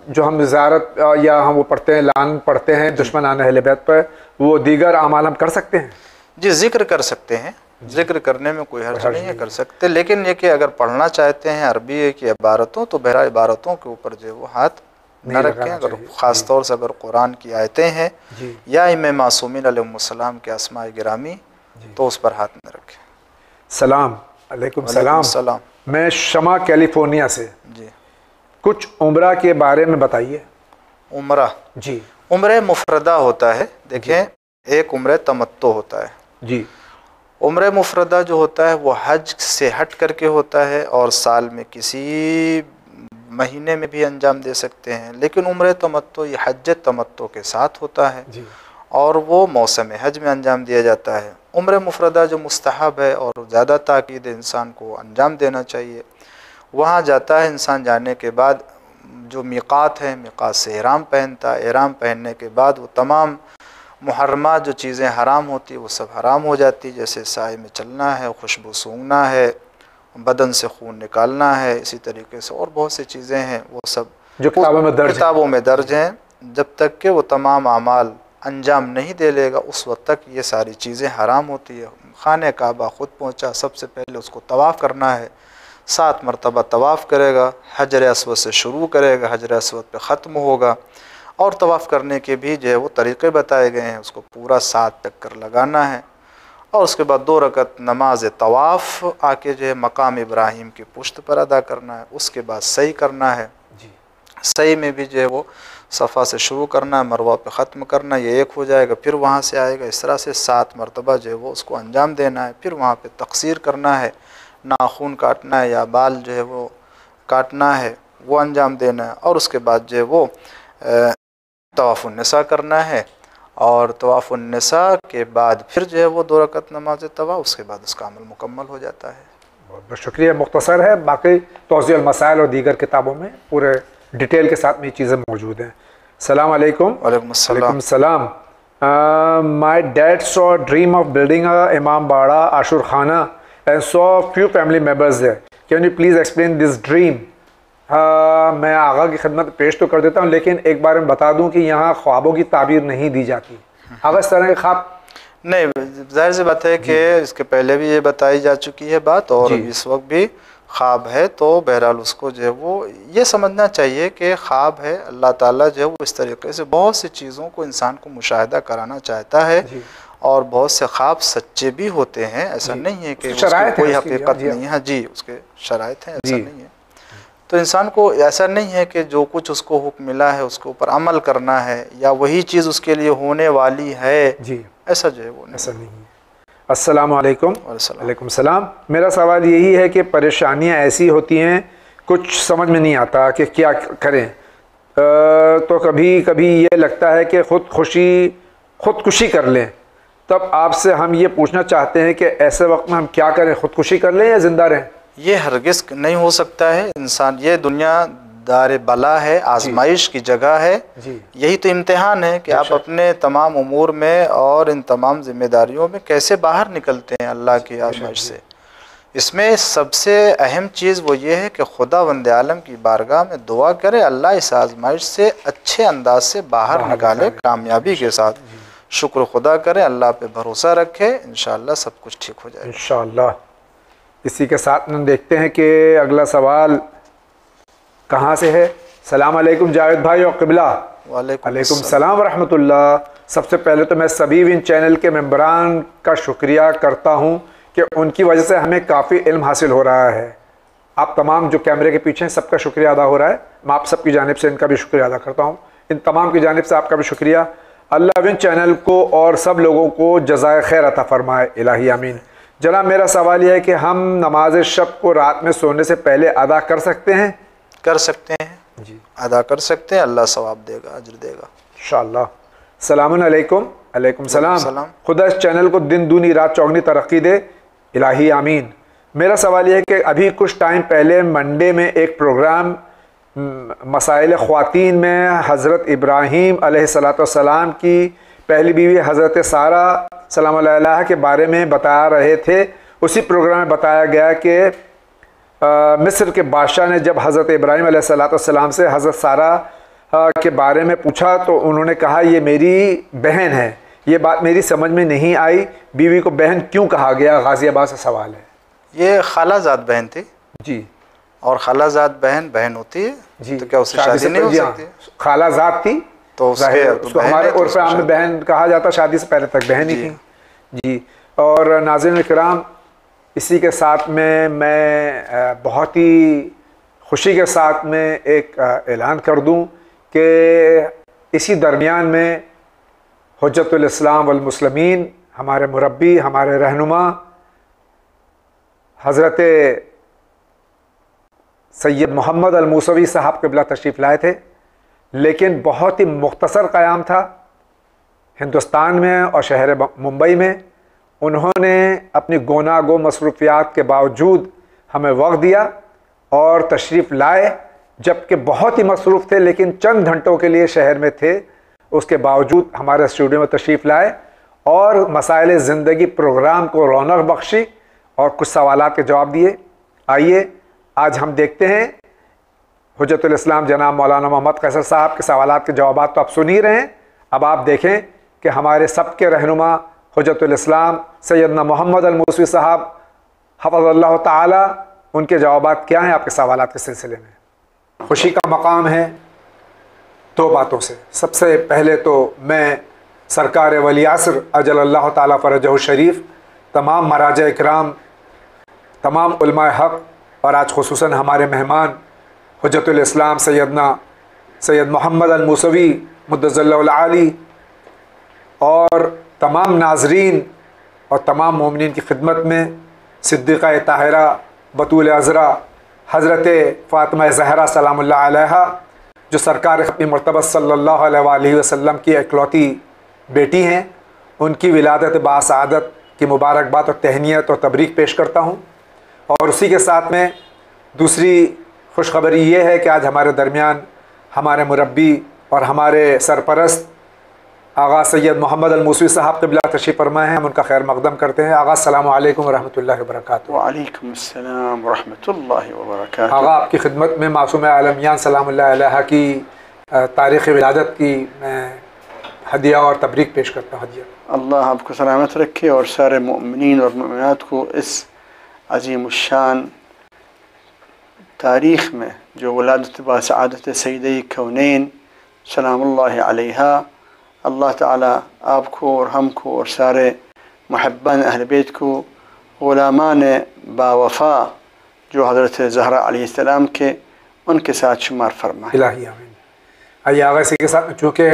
जो हम ज़ियारत या हम वो पढ़ते हैं, लान पढ़ते हैं दुश्मन आने अहले बैत पर, वो दीगर अमाल हम कर सकते हैं? जी, ज़िक्र कर सकते हैं, ज़िक्र करने में कोई हर्ज नहीं है, कर सकते। लेकिन ये कि अगर पढ़ना चाहते हैं अरबी की इबारतों तो बहरा इबारतों के ऊपर जो वो हाथ न रखें। अगर ख़ास तौर से अगर कुरान की आयतें हैं या इमाम मासूमीन अलैहिस्सलाम के अस्माए गिरामी तो उस पर हाथ न रखें। सलाम। अलैकुम सलाम। मैं शमा कैलिफोर्निया से जी। कुछ उम्रा के बारे में बताइए। उम्रा जी, उम्र मुफरदा होता है। देखें, एक उम्र तमत्तो होता है जी। उम्र मुफरदा जो होता है वो हज से हट करके होता है और साल में किसी महीने में भी अंजाम दे सकते हैं, लेकिन उम्र तमत्तो ये हज तमत्तो के साथ होता है जी। और वो मौसम हज में अंजाम दिया जाता है। उम्र मुफरदा जो मुस्तहब है और ज़्यादा ताकीद इंसान को अंजाम देना चाहिए। वहाँ जाता है इंसान, जाने के बाद जो मिक़ात है, मिक़ात से ihराम पहनता है। ihराम पहनने के बाद वो तमाम मुहर्रमात जो चीज़ें हराम होती वो सब हराम हो जाती, जैसे साए में चलना है, खुशबू सूंघना है, बदन से खून निकालना है, इसी तरीके से और बहुत सी चीज़ें हैं वो सब जो किताबों में दर्ज हैं। जब तक कि वो तमाम अमाल अंजाम नहीं दे लेगा उस वक्त तक ये सारी चीज़ें हराम होती है। खाने काबा ख़ुद पहुँचा, सबसे पहले उसको तवाफ़ करना है, 7 मरतबा तवाफ़ करेगा, हजर अस्वद से शुरू करेगा, हजर अस्वद पे ख़त्म होगा। और तवाफ़ करने के भी जो है वो तरीक़े बताए गए हैं, उसको पूरा 7 चक्कर लगाना है। और उसके बाद 2 रकत नमाज तवाफ़ आके जो है मकाम इब्राहिम की पुश्त पर अदा करना है। उसके बाद सही करना है, सही में भी जो है वो सफ़ा से शुरू करना है, मरवा पे ख़त्म करना है, ये एक हो जाएगा, फिर वहाँ से आएगा। इस तरह से 7 मरतबा जो है वो उसको अंजाम देना है। फिर वहाँ पे तक़सीर करना है, नाखून काटना है या बाल जो है वो काटना है, वो अंजाम देना है। और उसके बाद जो है वो तवाफ़ुन निसा करना है, और तवाफ़ुन निसा के बाद फिर जो है वो 2 रकत नमाज तवा, उसके बाद उसका अमल मुकम्मल हो जाता है। बहुत बहुत शुक्रिया, मुख्तसर है। बाकी तौज़ीउल मसाइल और दीगर किताबों में पूरे डिटेल के साथ में ये चीज़ें मौजूद हैं। सलाम अलैकुम। वालेकुम सलाम। My dad saw dream of building a imambara ashurkhana and saw few family members there, can you please explain this dream. मैं आगा की खिदमत पेश तो कर देता हूँ, लेकिन एक बार मैं बता दूँ कि यहाँ ख्वाबों की ताबीर नहीं दी जाती। आगा इस तरह के ख्वाब नहीं, जाहिर सी बात है कि इसके पहले भी ये बताई जा चुकी है बात, और इस वक्त भी ख्वाब है, तो बहरहाल उसको जो है वो ये समझना चाहिए कि ख्वाब है। अल्लाह ताला जो है वो इस तरीके से बहुत सी चीज़ों को इंसान को मुशाहिदा कराना चाहता है, और बहुत से ख्वाब सच्चे भी होते हैं। ऐसा नहीं है कि कोई हकीकत नहीं है। हाँ जी, उसके शराइत हैं, ऐसा नहीं है। तो इंसान को ऐसा नहीं है कि जो कुछ उसको हुक्म मिला है उसके ऊपर अमल करना है, या वही चीज़ उसके लिए होने वाली है जी, ऐसा जो है वो ऐसा नहीं है। अस्सलाम वालेकुम। वालेकुम सलाम। मेरा सवाल यही है कि परेशानियां ऐसी होती हैं, कुछ समझ में नहीं आता कि क्या करें। तो कभी कभी ये लगता है कि खुदकुशी कर लें। तब आपसे हम ये पूछना चाहते हैं कि ऐसे वक्त में हम क्या करें, खुदकुशी कर लें या ज़िंदा रहें? ये हरगिज़ नहीं हो सकता है। इंसान, ये दुनिया दार बला है, आजमाइश की जगह है। यही तो इम्तिहान है कि आप अपने तमाम उमूर में और इन तमाम जिम्मेदारियों में कैसे बाहर निकलते हैं अल्लाह की आजमाइश से। इसमें सबसे अहम चीज़ वो ये है कि खुदावंद आलम की बारगाह में दुआ करे, अल्लाह इस आजमाइश से अच्छे अंदाज से बाहर निकाले कामयाबी के साथ। शुक्र खुदा करे, अल्लाह पे भरोसा रखे, इंशाअल्लाह सब कुछ ठीक हो जाए इंशाअल्लाह। इसी के साथ हम देखते हैं कि अगला सवाल कहाँ से है। सलाम अलैकुम जावेद भाई और क़िबला। वालेकुम सलाम व रहमतुल्लाह। सबसे पहले तो मैं सभी विन चैनल के मेंबरान का शुक्रिया करता हूँ कि उनकी वजह से हमें काफ़ी इल्म हासिल हो रहा है। आप तमाम जो कैमरे के पीछे हैं सबका शुक्रिया अदा हो रहा है। मैं आप सबकी जानिब से इनका भी शुक्रिया अदा करता हूँ। इन तमाम की जानिब से आपका भी शुक्रिया। अल्लाह विन चैनल को और सब लोगों को जज़ाए खैर अता फरमाए, इलाही आमीन। जनाब, मेरा सवाल यह है कि हम नमाज शब को रात में सोने से पहले अदा कर सकते हैं? कर सकते हैं जी, अदा कर सकते हैं। अल्लाह सवाब देगा, अजर देगा इंशाअल्लाह। सलामुन अलैकुम। अलैकुम सलाम। खुदा इस चैनल को दिन दूनी रात चौगनी तरक्की दे, इलाही आमीन। मेरा सवाल यह है कि अभी कुछ टाइम पहले मंडे में एक प्रोग्राम मसाइल ख़वातीन में हज़रत इब्राहीम अलैहिस्सलाम की पहली बीवी हज़रत सारा सलाम अलैहा के बारे में बता रहे थे। उसी प्रोग्राम में बताया गया कि मिस्र के बादशाह ने जब हज़रत इब्राहीम अलैहिस्सलाम से हज़रत सारा के बारे में पूछा तो उन्होंने कहा ये मेरी बहन है। ये बात मेरी समझ में नहीं आई, बीवी को बहन क्यों कहा गया? गाज़ियाबाद से सवाल है। ये खालाजाद बहन थी जी, और खालाजाद बहन बहन होती है जी, तो क्या उससे शादी नहीं हो सकती? खालाजाद थी तो उसको हमारे उर्फ़ आम में बहन कहा जाता, शादी से पहले तक बहन ही थी जी। और नाज़रीन इकराम, इसी के साथ में मैं बहुत ही खुशी के साथ में एक ऐलान कर दूं कि इसी दरमियान में हुज्जतुल इस्लाम वल मुस्लिमीन, हमारे मुरब्बी, हमारे रहनुमा हज़रत सैयद मोहम्मद अल मूसवी साहब क़िबला तशरीफ़ लाए थे, लेकिन बहुत ही मुख्तसर क़याम था हिंदुस्तान में और शहर मुंबई में। उन्होंने अपनी गोनागो मसरूफ़ियात के बावजूद हमें वक्त दिया और तशरीफ़ लाए, जबकि बहुत ही मसरूफ़ थे, लेकिन चंद घंटों के लिए शहर में थे। उसके बावजूद हमारे स्टूडियो में तशरीफ़ लाए और मसाइल ज़िंदगी प्रोग्राम को रौनक बख्शी और कुछ सवालात के जवाब दिए। आइए आज हम देखते हैं हुज्जतुल इस्लाम जनाब मौलाना मोहम्मद कैसर साहब के सवालात के जवाबात तो आप सुन ही रहे हैं। अब आप देखें कि हमारे सबके रहनुमा हुज्जतुल इस्लाम सैयदना मोहम्मद अल मूसवी साहब हफ़ज़ल्लाहु ताला, उनके जवाबात क्या हैं आपके सवालात के सिलसिले में। खुशी का मकाम है दो बातों से। सबसे पहले तो मैं सरकार वली असर अजल अल्लाह ताला फ़रजहु शरीफ तमाम मराजा इकराम, तमाम उलमाए हक़ और आज ख़ुसूसन हमारे मेहमान हुज्जतुल इस्लाम सैयद मोहम्मद अल मूसवी मुद्दज़ल्लहुल आली और तमाम नाज़रीन और तमाम मोमिनीन की खिदमत में सिद्दीक़ा ताहिरा बतूल अज़रा हज़रत फ़ातिमा ज़हरा सलामुल्लाह अलैहा जो सरकार ख़त्मी मरतबा सल्लल्लाहु अलैहि वसल्लम की इकलौती बेटी हैं, उनकी विलादत बासआदत की मुबारकबाद और तहनीत और तबरीक पेश करता हूँ। और उसी के साथ में दूसरी खुशखबरी ये है कि आज हमारे दरमियान हमारे मुरब्बी और हमारे सरपरस्त आगा सैयद मोहम्मद अल मूसवी साहब क़िबला तशरीफ़ फरमा हैं। हम उनका खैर मक़दम करते हैं। आगा अस्सलामु अलैकुम व रहमतुल्लाहि व बरकातुहू। वालेकुम अस्सलाम व रहमतुल्लाहि व बरकातुहू। आगा आपकी खिदमत में मासूम आलमियान सलामुल्लाह अलैहा की तारीख़ विलादत की मैं हदिया और तबरीक पेश करता हूँ। हदिया अल्लाह आपको सलामत रखे और सारे मोमिनीन और मोमिनात को इस अज़ीमुश्शान तारीख़ में जो वलादत बासआदत सय्यदे कौनैन सलामुल्लाह अलैहा, अल्लाह ताला आपको और हमको और सारे मुहब्बान अहल बैत को ग़ुलामान बावफ़ा जो हज़रत ज़हरा अलैहिस्सलाम के उनके साथ शुमार फरमाए। इलाही आमीन। आइए आगा इसी के साथ, चूँकि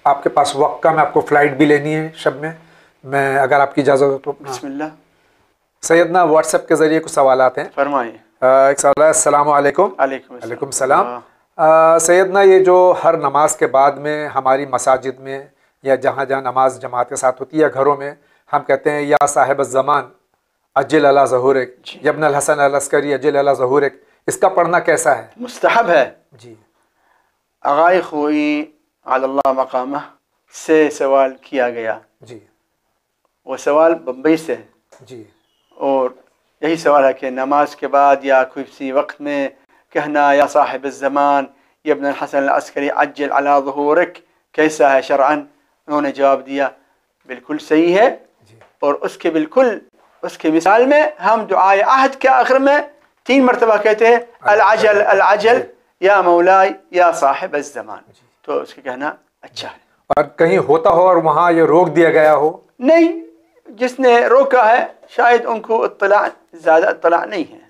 आपके पास वक्त कम है, आपको फ़्लाइट भी लेनी है शब में, मैं अगर आपकी इजाज़त हो तो बिस्मिल्लाह। सैयदना व्हाट्सएप के ज़रिए कुछ सवालात हैं। फरमाइए। एक सवाल है, अस्सलामु अलैकुम। अलैकुम सलाम। सैयदना, ये जो हर नमाज के बाद में हमारी मसाजिद में या जहाँ जहाँ नमाज जमात के साथ होती है या घरों में हम कहते हैं या साहिब ज़मान अज्जिल अला ज़हूरिक, यब्नल हसन अल अस्करी अज्जिल अला ज़हूरिक, इसका पढ़ना कैसा है? मुस्तहब है जी। आगाए खोई अल्लाह मकामा से सवाल किया गया। जी। वो सवाल बम्बई से है। जी। और यही सवाल है कि नमाज के बाद या किसी वक्त में कहना या साहिब ज़मान यब्न हसन अस्करी अज्जल अला ज़हूरिक कैसा है शरअन? उन्होंने जवाब दिया बिल्कुल सही है। और उसके बिल्कुल उसके मिसाल में हम दुआए अहद के आखिर में 3 मरतबा कहते हैं अल अजल अल अजल या मौलाई या साहिब ज़मान, तो उसके कहना अच्छा है। और कहीं होता हो और वहाँ ये रोक दिया गया हो? नहीं, जिसने रोका है शायद उनको इत्तला ज़्यादा इत्तला नहीं है।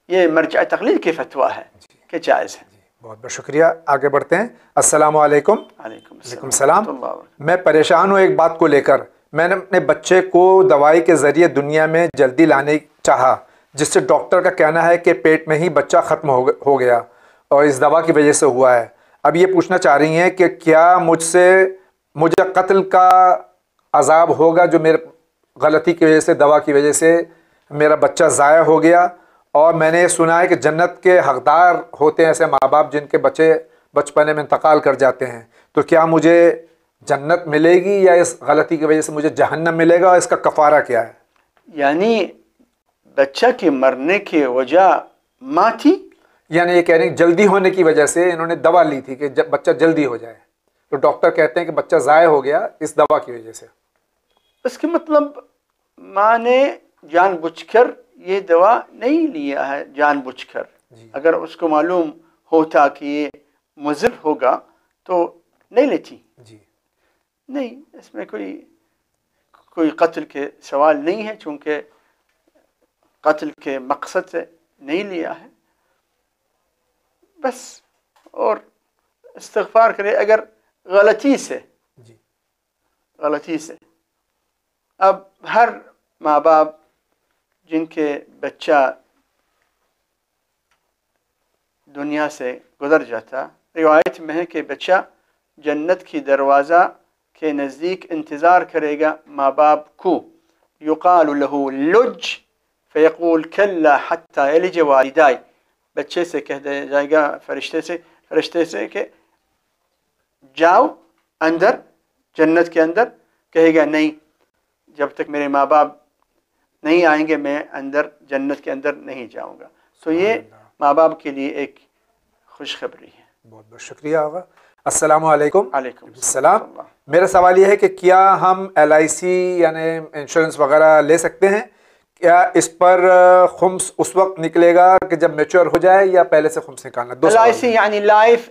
ये मर्जा तक़लीद के फतवा है कि जायज़ है। बहुत बहुत शुक्रिया। आगे बढ़ते हैं। अस्सलामु अलैकुम। वालेकुम सलाम। मैं परेशान हूँ एक बात को लेकर। मैंने अपने बच्चे को दवाई के ज़रिए दुनिया में जल्दी लाने चाहा, जिससे डॉक्टर का कहना है कि पेट में ही बच्चा ख़त्म हो गया और इस दवा की वजह से हुआ है। अब ये पूछना चाह रही हैं कि क्या मुझे कत्ल का अज़ाब होगा जो मेरे गलती की वजह से, दवा की वजह से मेरा बच्चा ज़ाया हो गया। और मैंने सुना है कि जन्नत के हकदार होते हैं ऐसे माँ बाप जिनके बच्चे बचपने में इंतकाल कर जाते हैं, तो क्या मुझे जन्नत मिलेगी या इस गलती की वजह से मुझे जहन्नम मिलेगा और इसका कफ़ारा क्या है? यानी बच्चा के मरने की वजह माँ थी, यानी ये कह रहे हैं जल्दी होने की वजह से इन्होंने दवा ली थी कि जब बच्चा जल्दी हो जाए, तो डॉक्टर कहते हैं कि बच्चा ज़ाया हो गया इस दवा की वजह से। इसके मतलब माँ ने जानबूझकर ये दवा नहीं लिया है जानबूझकर। अगर उसको मालूम होता कि ये मुज़िर होगा तो नहीं लेती। जी। नहीं, इसमें कोई कत्ल के सवाल नहीं है, चूँकि कत्ल के मकसद से नहीं लिया है बस। और इस्तिग़फ़ार करे अगर गलती से। अब हर माँ बाप जिनके बच्चा दुनिया से गुज़र जाता, रिवायत में है कि बच्चा जन्नत की दरवाज़ा के नज़दीक इंतज़ार करेगा माँ बाप को। युक़ालु लहू लुज फ़यक़ूल कल्ला हत्ता यलिज वालिदाय, बच्चे से कह दिया जाएगा फरिश्ते से कि जाओ अंदर, जन्नत के अंदर। कहेगा नहीं, जब तक मेरे माँ बाप नहीं आएंगे मैं अंदर जन्नत के अंदर नहीं जाऊंगा। तो ये माँ बाप के लिए एक खुशखबरी है। बहुत बहुत शुक्रिया आगा। अस्सलामु अलैकुम। वालेकुम सलाम। मेरा सवाल ये है कि क्या हम LIC यानी इंश्योरेंस वगैरह ले सकते हैं? क्या इस पर खुम्स उस वक्त निकलेगा कि जब मैच्योर हो जाए या पहले से खुम्स निकालना? LIC यानी लाइफ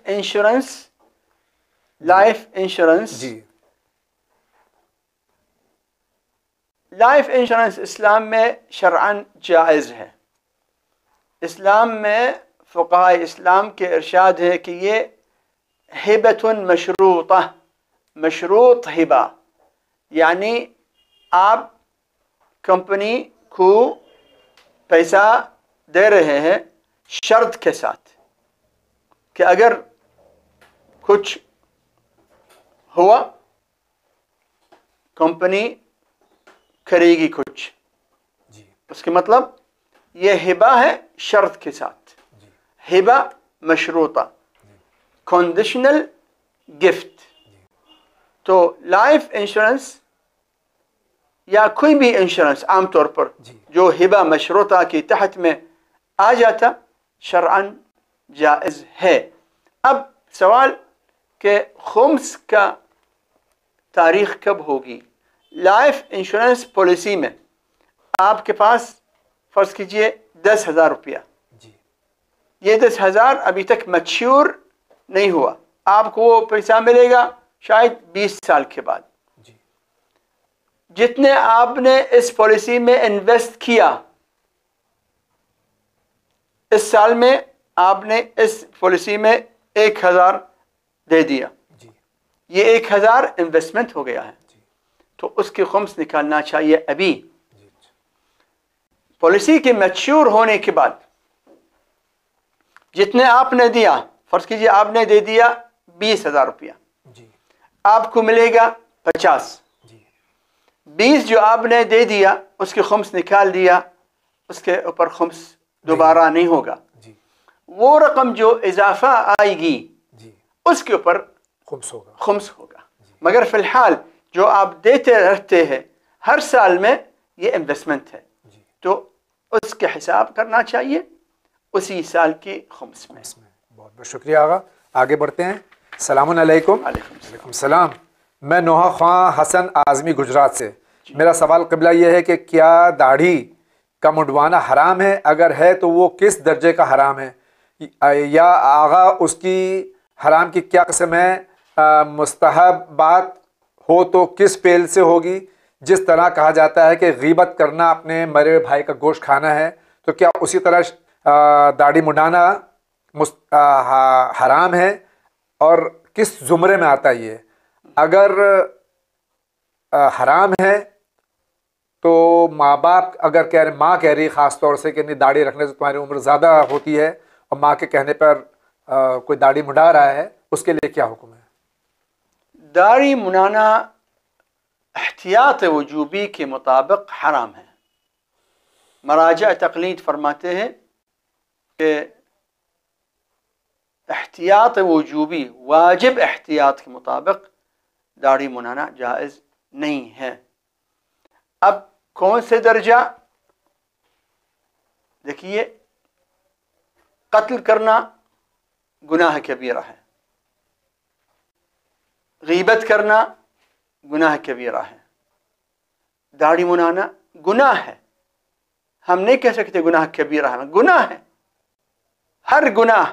इंश्योरेंस। जी। लाइफ इंश्योरेंस इस्लाम में शरअन जायज़ है। इस्लाम में फ़ुक़हा इस्लाम के इरशाद है कि ये हिबतुन मशरूता, मशरूत हिबा, यानी आप कंपनी को पैसा दे रहे हैं शर्त के साथ कि अगर कुछ हुआ कंपनी करेगी कुछ। जी उसके मतलब ये हिबा है शर्त के साथ, जी हिबा मशरूता, कंडीशनल गिफ्ट। तो लाइफ इंश्योरेंस या कोई भी इंश्योरेंस आमतौर पर जी जो हिबा मशरूता के तहत में आ जाता शरअन जायज़ है। अब सवाल के खुम्स का तारीख कब होगी? लाइफ इंश्योरेंस पॉलिसी में आपके पास फ़र्ज़ कीजिए 10,000 रुपया, जी ये 10,000 अभी तक मैच्योर नहीं हुआ, आपको वो पैसा मिलेगा शायद 20 साल के बाद। जी जितने आपने इस पॉलिसी में इन्वेस्ट किया, इस साल में आपने इस पॉलिसी में 1,000 दे दिया, जी ये 1,000 इन्वेस्टमेंट हो गया है, जी तो उसके खुम्स निकालना चाहिए अभी। जी पॉलिसी के मैच्योर होने के बाद जितने आपने दिया, फर्ज कीजिए आपने दे दिया 20,000 रुपया, जी आपको मिलेगा 50। जी 20 जो आपने दे दिया उसके खुम्स निकाल दिया, उसके ऊपर खुम्स दोबारा नहीं होगा। जी वो रकम जो इजाफा आएगी जी उसके ऊपर खुम्स होगा। खुम्स होगा। मगर फिलहाल जो आप देते रहते हैं हर साल में ये इन्वेस्टमेंट है, जी तो उसके हिसाब करना चाहिए उसी साल के खुम्स में। इसमें बहुत बहुत शुक्रिया आगा। आगे बढ़ते हैं। सलामुन अलैकुम। वालेकुम सलाम। मैं नोहा ख़ां हसन आज़मी गुजरात से। मेरा सवाल क़िबला ये है कि क्या दाढ़ी का मुंडवाना हराम है? अगर है तो वो किस दर्जे का हराम है? या आगा उसकी हराम की क्या किस्म है? मुस्तहबात हो तो किस पेल से होगी? जिस तरह कहा जाता है कि गीबत करना अपने मरे हुए भाई का गोश्त खाना है, तो क्या उसी तरह दाढ़ी मुंडाना हराम है? और किस ज़ुमरे में आता है ये? अगर हराम है तो माँ बाप अगर कह रहे, माँ कह रही ख़ास तौर से कि नहीं दाढ़ी रखने से तुम्हारी उम्र ज़्यादा होती है, और माँ के कहने पर कोई दाढ़ी मुंडा रहा है, उसके लिए क्या हुक्म है? दाढ़ी मुंडाना एहतियात वजूबी के मुताबिक हराम है। मराजा तकलीद फरमाते हैं कि एहतियात वजूबी, वाजिब एहतियात के मुताबिक दाढ़ी मुंडाना जायज़ नहीं है। अब कौन से दर्जा? देखिए, कत्ल करना गुनाह कबीरा है, गीबत करना गुनाह कबीरा है, दाढ़ी मुंडाना गुनाह है। हम नहीं कह सकते गुनाह कबीरा है, गुनाह है। हर गुनाह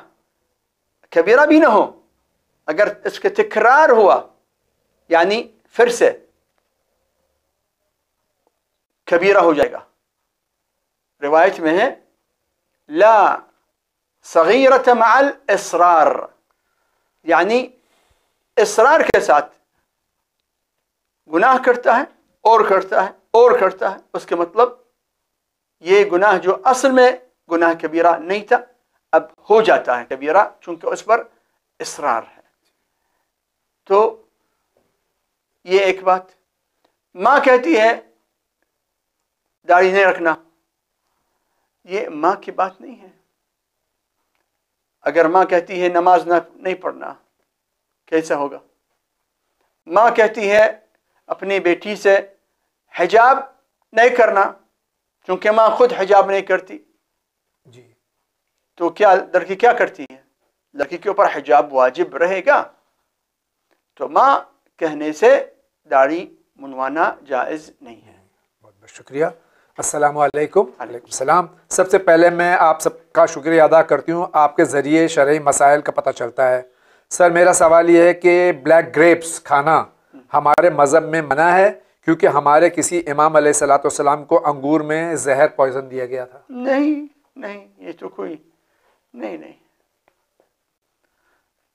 कबीरा भी ना हो, अगर इसके तकरार हुआ यानी फिर से कबीरा हो जाएगा। रिवायत में है ला सगीरत मअल इसरार, यानी इसरार के साथ गुनाह करता है और करता है और करता है, उसके मतलब ये गुनाह जो असल में गुनाह कबीरा नहीं था अब हो जाता है कबीरा, चूंकि उस पर इसरार है। तो ये एक बात। माँ कहती है दाढ़ी नहीं रखना, ये माँ की बात नहीं है। अगर माँ कहती है नमाज नहीं पढ़ना, कैसा होगा? माँ कहती है अपनी बेटी से हिजाब नहीं करना, क्योंकि माँ खुद हिजाब नहीं करती, जी तो क्या लड़की क्या करती है? लड़की के ऊपर हिजाब वाजिब रहेगा। तो माँ कहने से दाढ़ी मुंडवाना जायज़ नहीं है। बहुत बहुत शुक्रिया। अस्सलामु अलैकुम। वालेकुम सलाम। सबसे पहले मैं आप सबका शुक्रिया अदा करती हूँ, आपके ज़रिए शरई मसाइल का पता चलता है। सर मेरा सवाल ये है कि ब्लैक ग्रेप्स खाना हमारे मज़हब में मना है, क्योंकि हमारे किसी इमाम अलैहिस्सलाम को अंगूर में जहर पॉइजन दिया गया था? नहीं नहीं, ये तो कोई नहीं।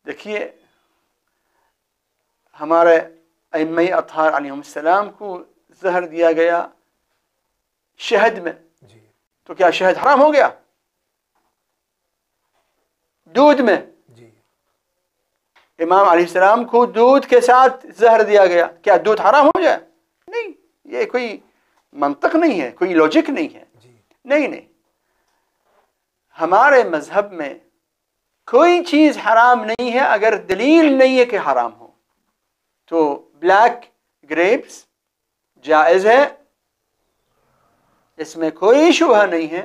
देखिए, हमारे अइम्मा अतहार अलैहिस्सलाम को जहर दिया गया शहद में, जी तो क्या शहद हराम हो गया? दूध में जी इमाम अलैहिस्सलाम को दूध के साथ जहर दिया गया, क्या दूध हराम हो जाए? नहीं, ये कोई मंतक नहीं है, कोई लॉजिक नहीं है। जी नहीं, हमारे मजहब में कोई चीज हराम नहीं है अगर दलील नहीं है कि हराम हो। तो ब्लैक ग्रेप्स जायज है, इसमें कोई शुबह नहीं है।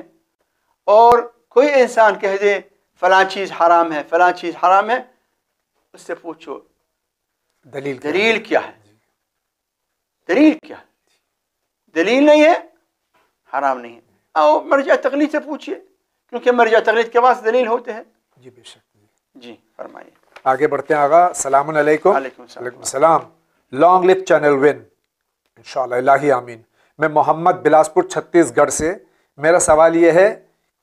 और कोई इंसान कह दे फलां चीज हराम है, फलां चीज हराम है, उससे पूछो दलील क्या है? दलील क्या है? दलील नहीं है, हराम नहीं है। आओ मर्जा तकलीद से पूछिए, क्योंकि मर्जा तकलीद के पास दलील होते हैं। जी बेशक। जी फरमाइए। आगे बढ़ते हैं आगा। सलाम अलैकुम। वालेकुम सलाम। लॉन्ग लिव चैनल विन इंशाअल्लाह, इलाही आमीन। मैं मोहम्मद बिलासपुर छत्तीसगढ़ से। मेरा सवाल ये है,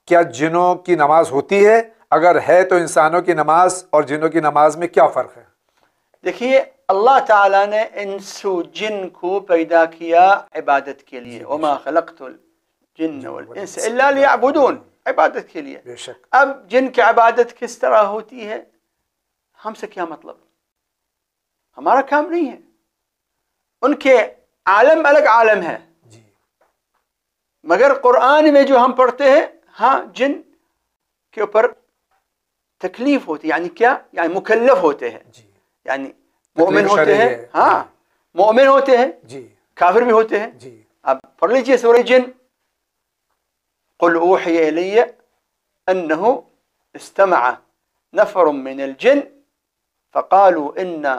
क्या जिनों की नमाज होती है? अगर है तो इंसानों की नमाज और जिनों की नमाज में क्या फ़र्क है? देखिए, अल्लाह ताला ने इंसु जिन को पैदा किया इबादत के लिए, वमा खलक़तुल जिन्न वल इंस इल्ला लियअबुदून, इबादत के लिए। बेशक। अब जिन की इबादत किस तरह होती है, हमसे क्या मतलब? हमारा काम नहीं है। उनके आलम अलग आलम है। जी। मगर कुरान में जो हम पढ़ते हैं, हाँ, जिन के ऊपर तकलीफ होती है। यानी क्या? यानी मुकल्लफ होते हैं। जी। यानी मोमिन होते हैं, हाँ, मोमिन होते हैं जी, काफिर भी होते हैं। जी। अब पढ़ लीजिए सूरह जिन। कुल ऊहिया इलैया अन्नहु इस्तमअ नफरुम मिनल जिन फक़ालू इन्ना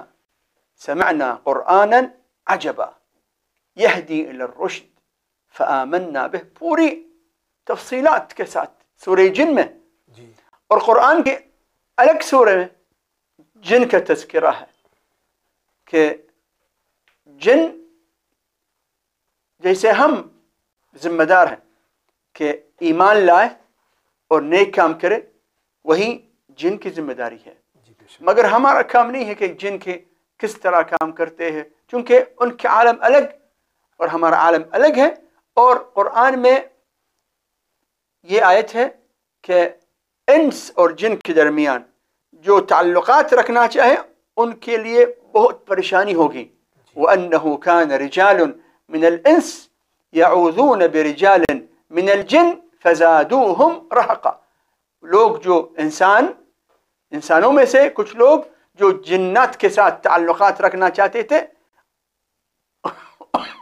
समिअना कुरआनन अजबा यहदी इलर रुश्द फ़आमन्ना बिह। पूरी तफसीलात के साथ सूरह जिन में। जी। और कुरान के अलग सूरह में जिन का तज़किरा है कि जिन जैसे हम जिम्मेदार हैं कि ईमान लाए और नेक काम करे, वही जिन की जिम्मेदारी है। मगर हमारा काम नहीं है कि जिन के किस तरह काम करते हैं, क्योंकि उनके आलम अलग और हमारा आलम अलग है। और कुरान में ये आयत है कि इंस और जिन के दरमियान जो ताल्लुकात रखना चाहे उनके लिए बहुत परेशानी होगी। वअन्नहु कान रिजालुन मिनल इंस यऊज़ून बिरिजालिन मिनल जिन फज़ादूहुम रहक़ा। लोग जो इंसानों में से कुछ लोग जो जिन्नात के साथ ताल्लुकात रखना चाहते थे,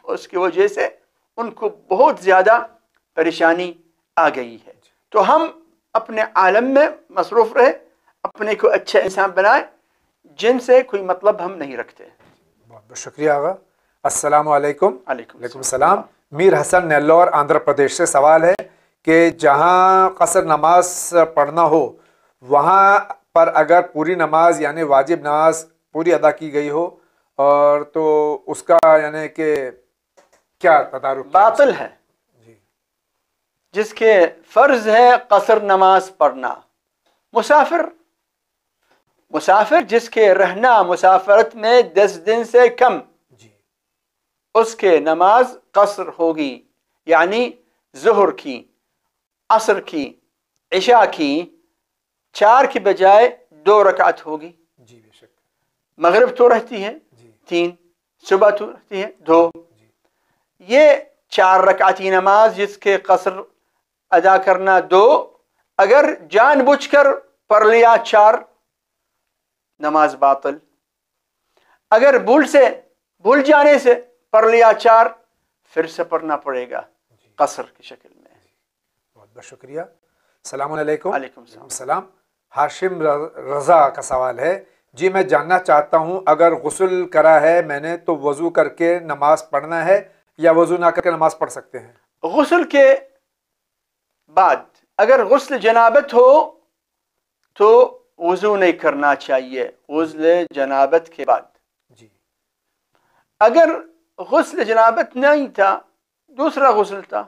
उसकी वजह से उनको बहुत ज़्यादा परेशानी आ गई है। तो हम अपने आलम में मसरूफ़ रहे, अपने को अच्छा इंसान बनाए, जिनसे कोई मतलब हम नहीं रखते। बहुत बहुत शुक्रिया आगा। अस्सलाम वालेकुम। वालेकुम सलाम। मीर हसन नेल्लोर आंध्र प्रदेश से सवाल है कि जहाँ कसर नमाज पढ़ना हो, वहाँ पर अगर पूरी नमाज यानी वाजिब नमाज पूरी अदा की गई हो और तो उसका यानी कि क्या तदारुक बातिल है। जी। जिसके फर्ज है कसर नमाज पढ़ना, मुसाफिर जिसके रहना मुसाफरत में 10 दिन से कम, जी, उसके नमाज कसर होगी। यानी ज़ुहर की, असर की, इशा की 4 की बजाय 2 रकात होगी। जी बेशक। मगरिब तो रहती है जी। 3, सुबह तो रहती है 2। जी। ये 4 रकाती नमाज जिसके कसर अदा करना 2, अगर जानबूझकर पढ़ लिया 4, नमाज बातिल। अगर भूल जाने से पढ़ लिया 4, फिर से पढ़ना पड़ेगा कसर की शक्ल में। बहुत बहुत शुक्रिया। सलाम अलैकुम। वालेकुम सलाम। हाशिम रज़ा का सवाल है, जी मैं जानना चाहता हूँ अगर गुस्ल करा है मैंने तो वज़ू करके नमाज पढ़ना है या वज़ू ना करके नमाज पढ़ सकते हैं? गुस्ल के बाद अगर गुस्ल जनाबत हो तो वज़ू नहीं करना चाहिए, गुस्ल जनाबत के बाद। जी। अगर गुस्ल जनाबत नहीं था, दूसरा गुस्ल था।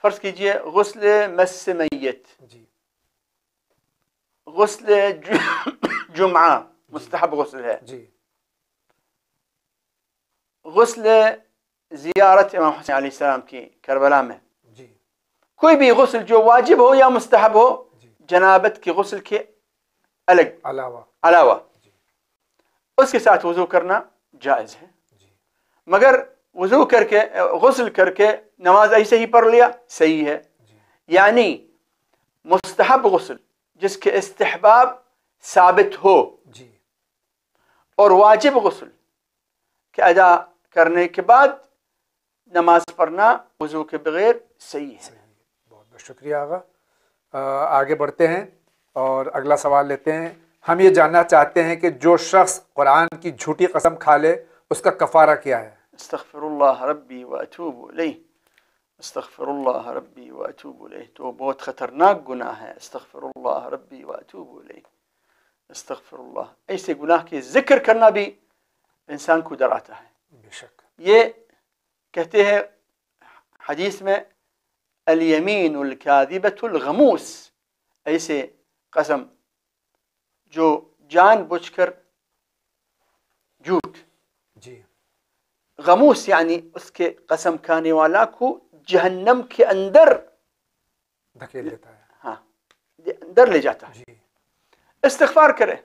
फर्ज कीजिए गुस्ल मस मैयत, जी गुस्ल जुमा मुस्तहब गुस्ल है, जी गुस्ल ज़ियारत इमाम हुसैन अलैहिस्सलाम की करबला में, जी कोई भी गुस्ल जो वाजिब हो या मुस्तहब हो, जी जनाबत के गुस्ल के अलग अलावा उसके साथ वज़ू करना जायज़ है। जी मगर वज़ू करके गुस्ल करके नमाज ऐसे ही पढ़ लिया सही है। जी यानी मुस्तहब गुस्ल जिसके इस्तिहबाब साबित हो जी और वाजिब गुस्ल के अदा करने के बाद नमाज पढ़ना वज़ू के बगैर सही है। बहुत बहुत शुक्रिया आगा। आगे बढ़ते हैं और अगला सवाल लेते हैं। हम ये जानना चाहते हैं कि जो शख्स कुरान की झूठी कसम खा ले उसका कफ़ारा क्या है? अस्तग़फिरुल्लाह रब्बी व अतूबु इलैह, अस्तग़फिरुल्लाह रब्बी व अतूबु इलैह। तो बहुत ख़तरनाक गुनाह है। अस्तग़फिरुल्लाह रब्बी व अतूबु इलैह, अस्तग़फिरुल्लाह। ऐसे गुनाह के जिक्र करना भी इंसान को डराता है। बेशक ये कहते हैं हदीस में अल-यमीनुल काज़िबतुल गमूस, ऐसे कसम जो जानबूझकर झूठ, जी गमूस यानी उसके कसम खाने वाला को जहन्नम के अंदर धकेल देता है। हाँ अंदर ले जाता है। जी इस्तिग़फ़ार करे,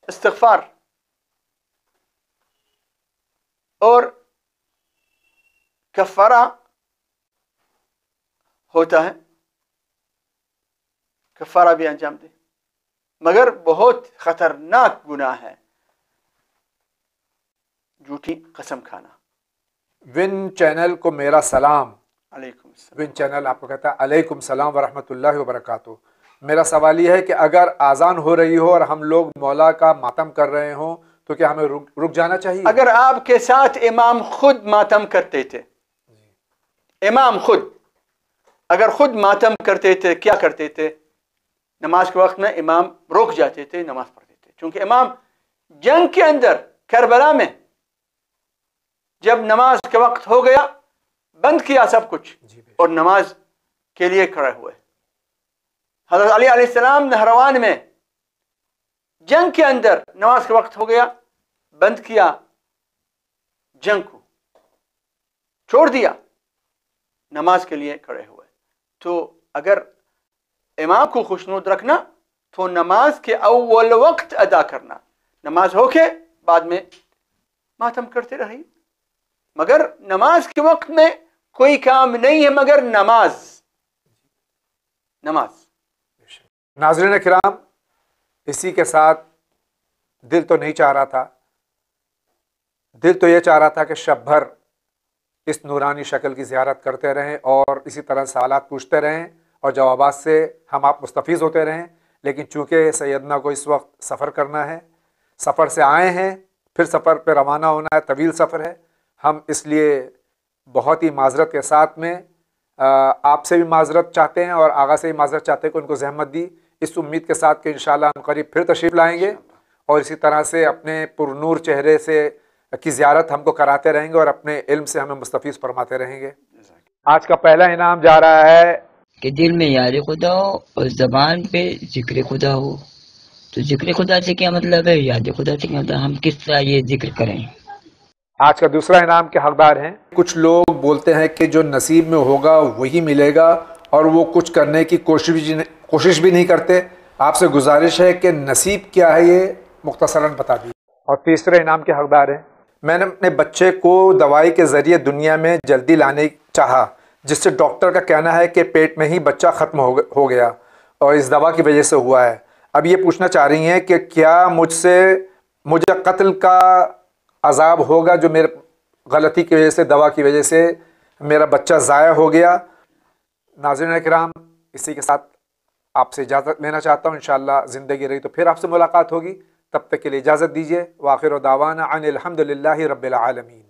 इस्तिग़फ़ार और कफ़ारा होता है, कफ़ारा भी अंजाम दे, मगर बहुत ख़तरनाक गुनाह है झूठी कसम खाना। विन चैनल को मेरा सलाम। अलैकुम सलाम। विन चैनल आपको कहता है अलैकुम सलाम व रहमतुल्लाहि व बरकातुहू। मेरा सवाल ये है कि अगर आज़ान हो रही हो और हम लोग मौला का मातम कर रहे हों तो क्या हमें रुक जाना चाहिए? अगर आपके साथ इमाम खुद मातम करते थे, इमाम खुद अगर खुद मातम करते थे, क्या करते थे? नमाज के वक्त में इमाम रुक जाते थे, नमाज पढ़ते थे। क्योंकि इमाम जंग के अंदर करबला में जब नमाज के वक्त हो गया बंद किया सब कुछ और नमाज के लिए खड़े हुए। हज़रत अली अलैहिस्सलाम नहरवान में जंग के अंदर नमाज के वक्त हो गया, बंद किया, जंग को छोड़ दिया, नमाज के लिए खड़े हुए। तो अगर इमाम को खुशनुद रखना तो नमाज के अव्वल वक्त अदा करना, नमाज होके बाद में मातम करते रहिए। मगर नमाज के वक्त में कोई काम नहीं है मगर नमाज। नाज़रीन किराम, इसी के साथ दिल तो नहीं चाह रहा था, दिल तो ये चाह रहा था कि शब भर इस नूरानी शक्ल की ज़ियारत करते रहें और इसी तरह सवालात पूछते रहें और जवाबात से हम आप मुस्तफ़ीज़ होते रहें। लेकिन चूँकि सैयदना को इस वक्त सफ़र करना है, सफ़र से आए हैं, फिर सफ़र पर रवाना होना है, तवील सफ़र है, हम इसलिए बहुत ही माज़रत के साथ में आपसे भी माज़रत चाहते हैं और आगा से भी माज़रत चाहते हैं कि उनको ज़हमत दी, इस उम्मीद के साथ कि इंशाअल्लाह हम करीब फिर तशरीफ़ लाएँगे और इसी तरह से अपने पुरनूर चेहरे से की ज़ियारत हमको कराते रहेंगे और अपने इल्म से हमें मुस्तफ़ीज़ फरमाते रहेंगे। आज का पहला इनाम जा रहा है कि दिल में याद खुदा हो और ज़बान पे जिक्र खुदा हो। तो जिक्र खुदा से क्या मतलब है, याद खुदा से क्या मतलब, हम किस तरह ये जिक्र करें? आज का दूसरा इनाम के हकदार हैं। कुछ लोग बोलते हैं कि जो नसीब में होगा वही मिलेगा और वो कुछ करने की कोशिश भी नहीं करते। आपसे गुजारिश है कि नसीब क्या है ये मुख्तसरन बता दीजिए। और तीसरे इनाम के हकदार हैं। मैंने अपने बच्चे को दवाई के ज़रिए दुनिया में जल्दी लाने चाहा, जिससे डॉक्टर का कहना है कि पेट में ही बच्चा ख़त्म हो गया और इस दवा की वजह से हुआ है। अब ये पूछना चाह रही हैं कि क्या मुझे कत्ल का अज़ाब होगा जो मेरे गलती की वजह से, दवा की वजह से मेरा बच्चा ज़ाया हो गया। नाज़रीन किराम, इसी के साथ आपसे इजाज़त लेना चाहता हूँ। इंशाअल्लाह ज़िंदगी रही तो फिर आपसे मुलाकात होगी। तब तक के लिए इजाज़त दीजिए। व आखिर दावाना अनिल हम्दुलिल्लाहि रब्बिल आलमीन।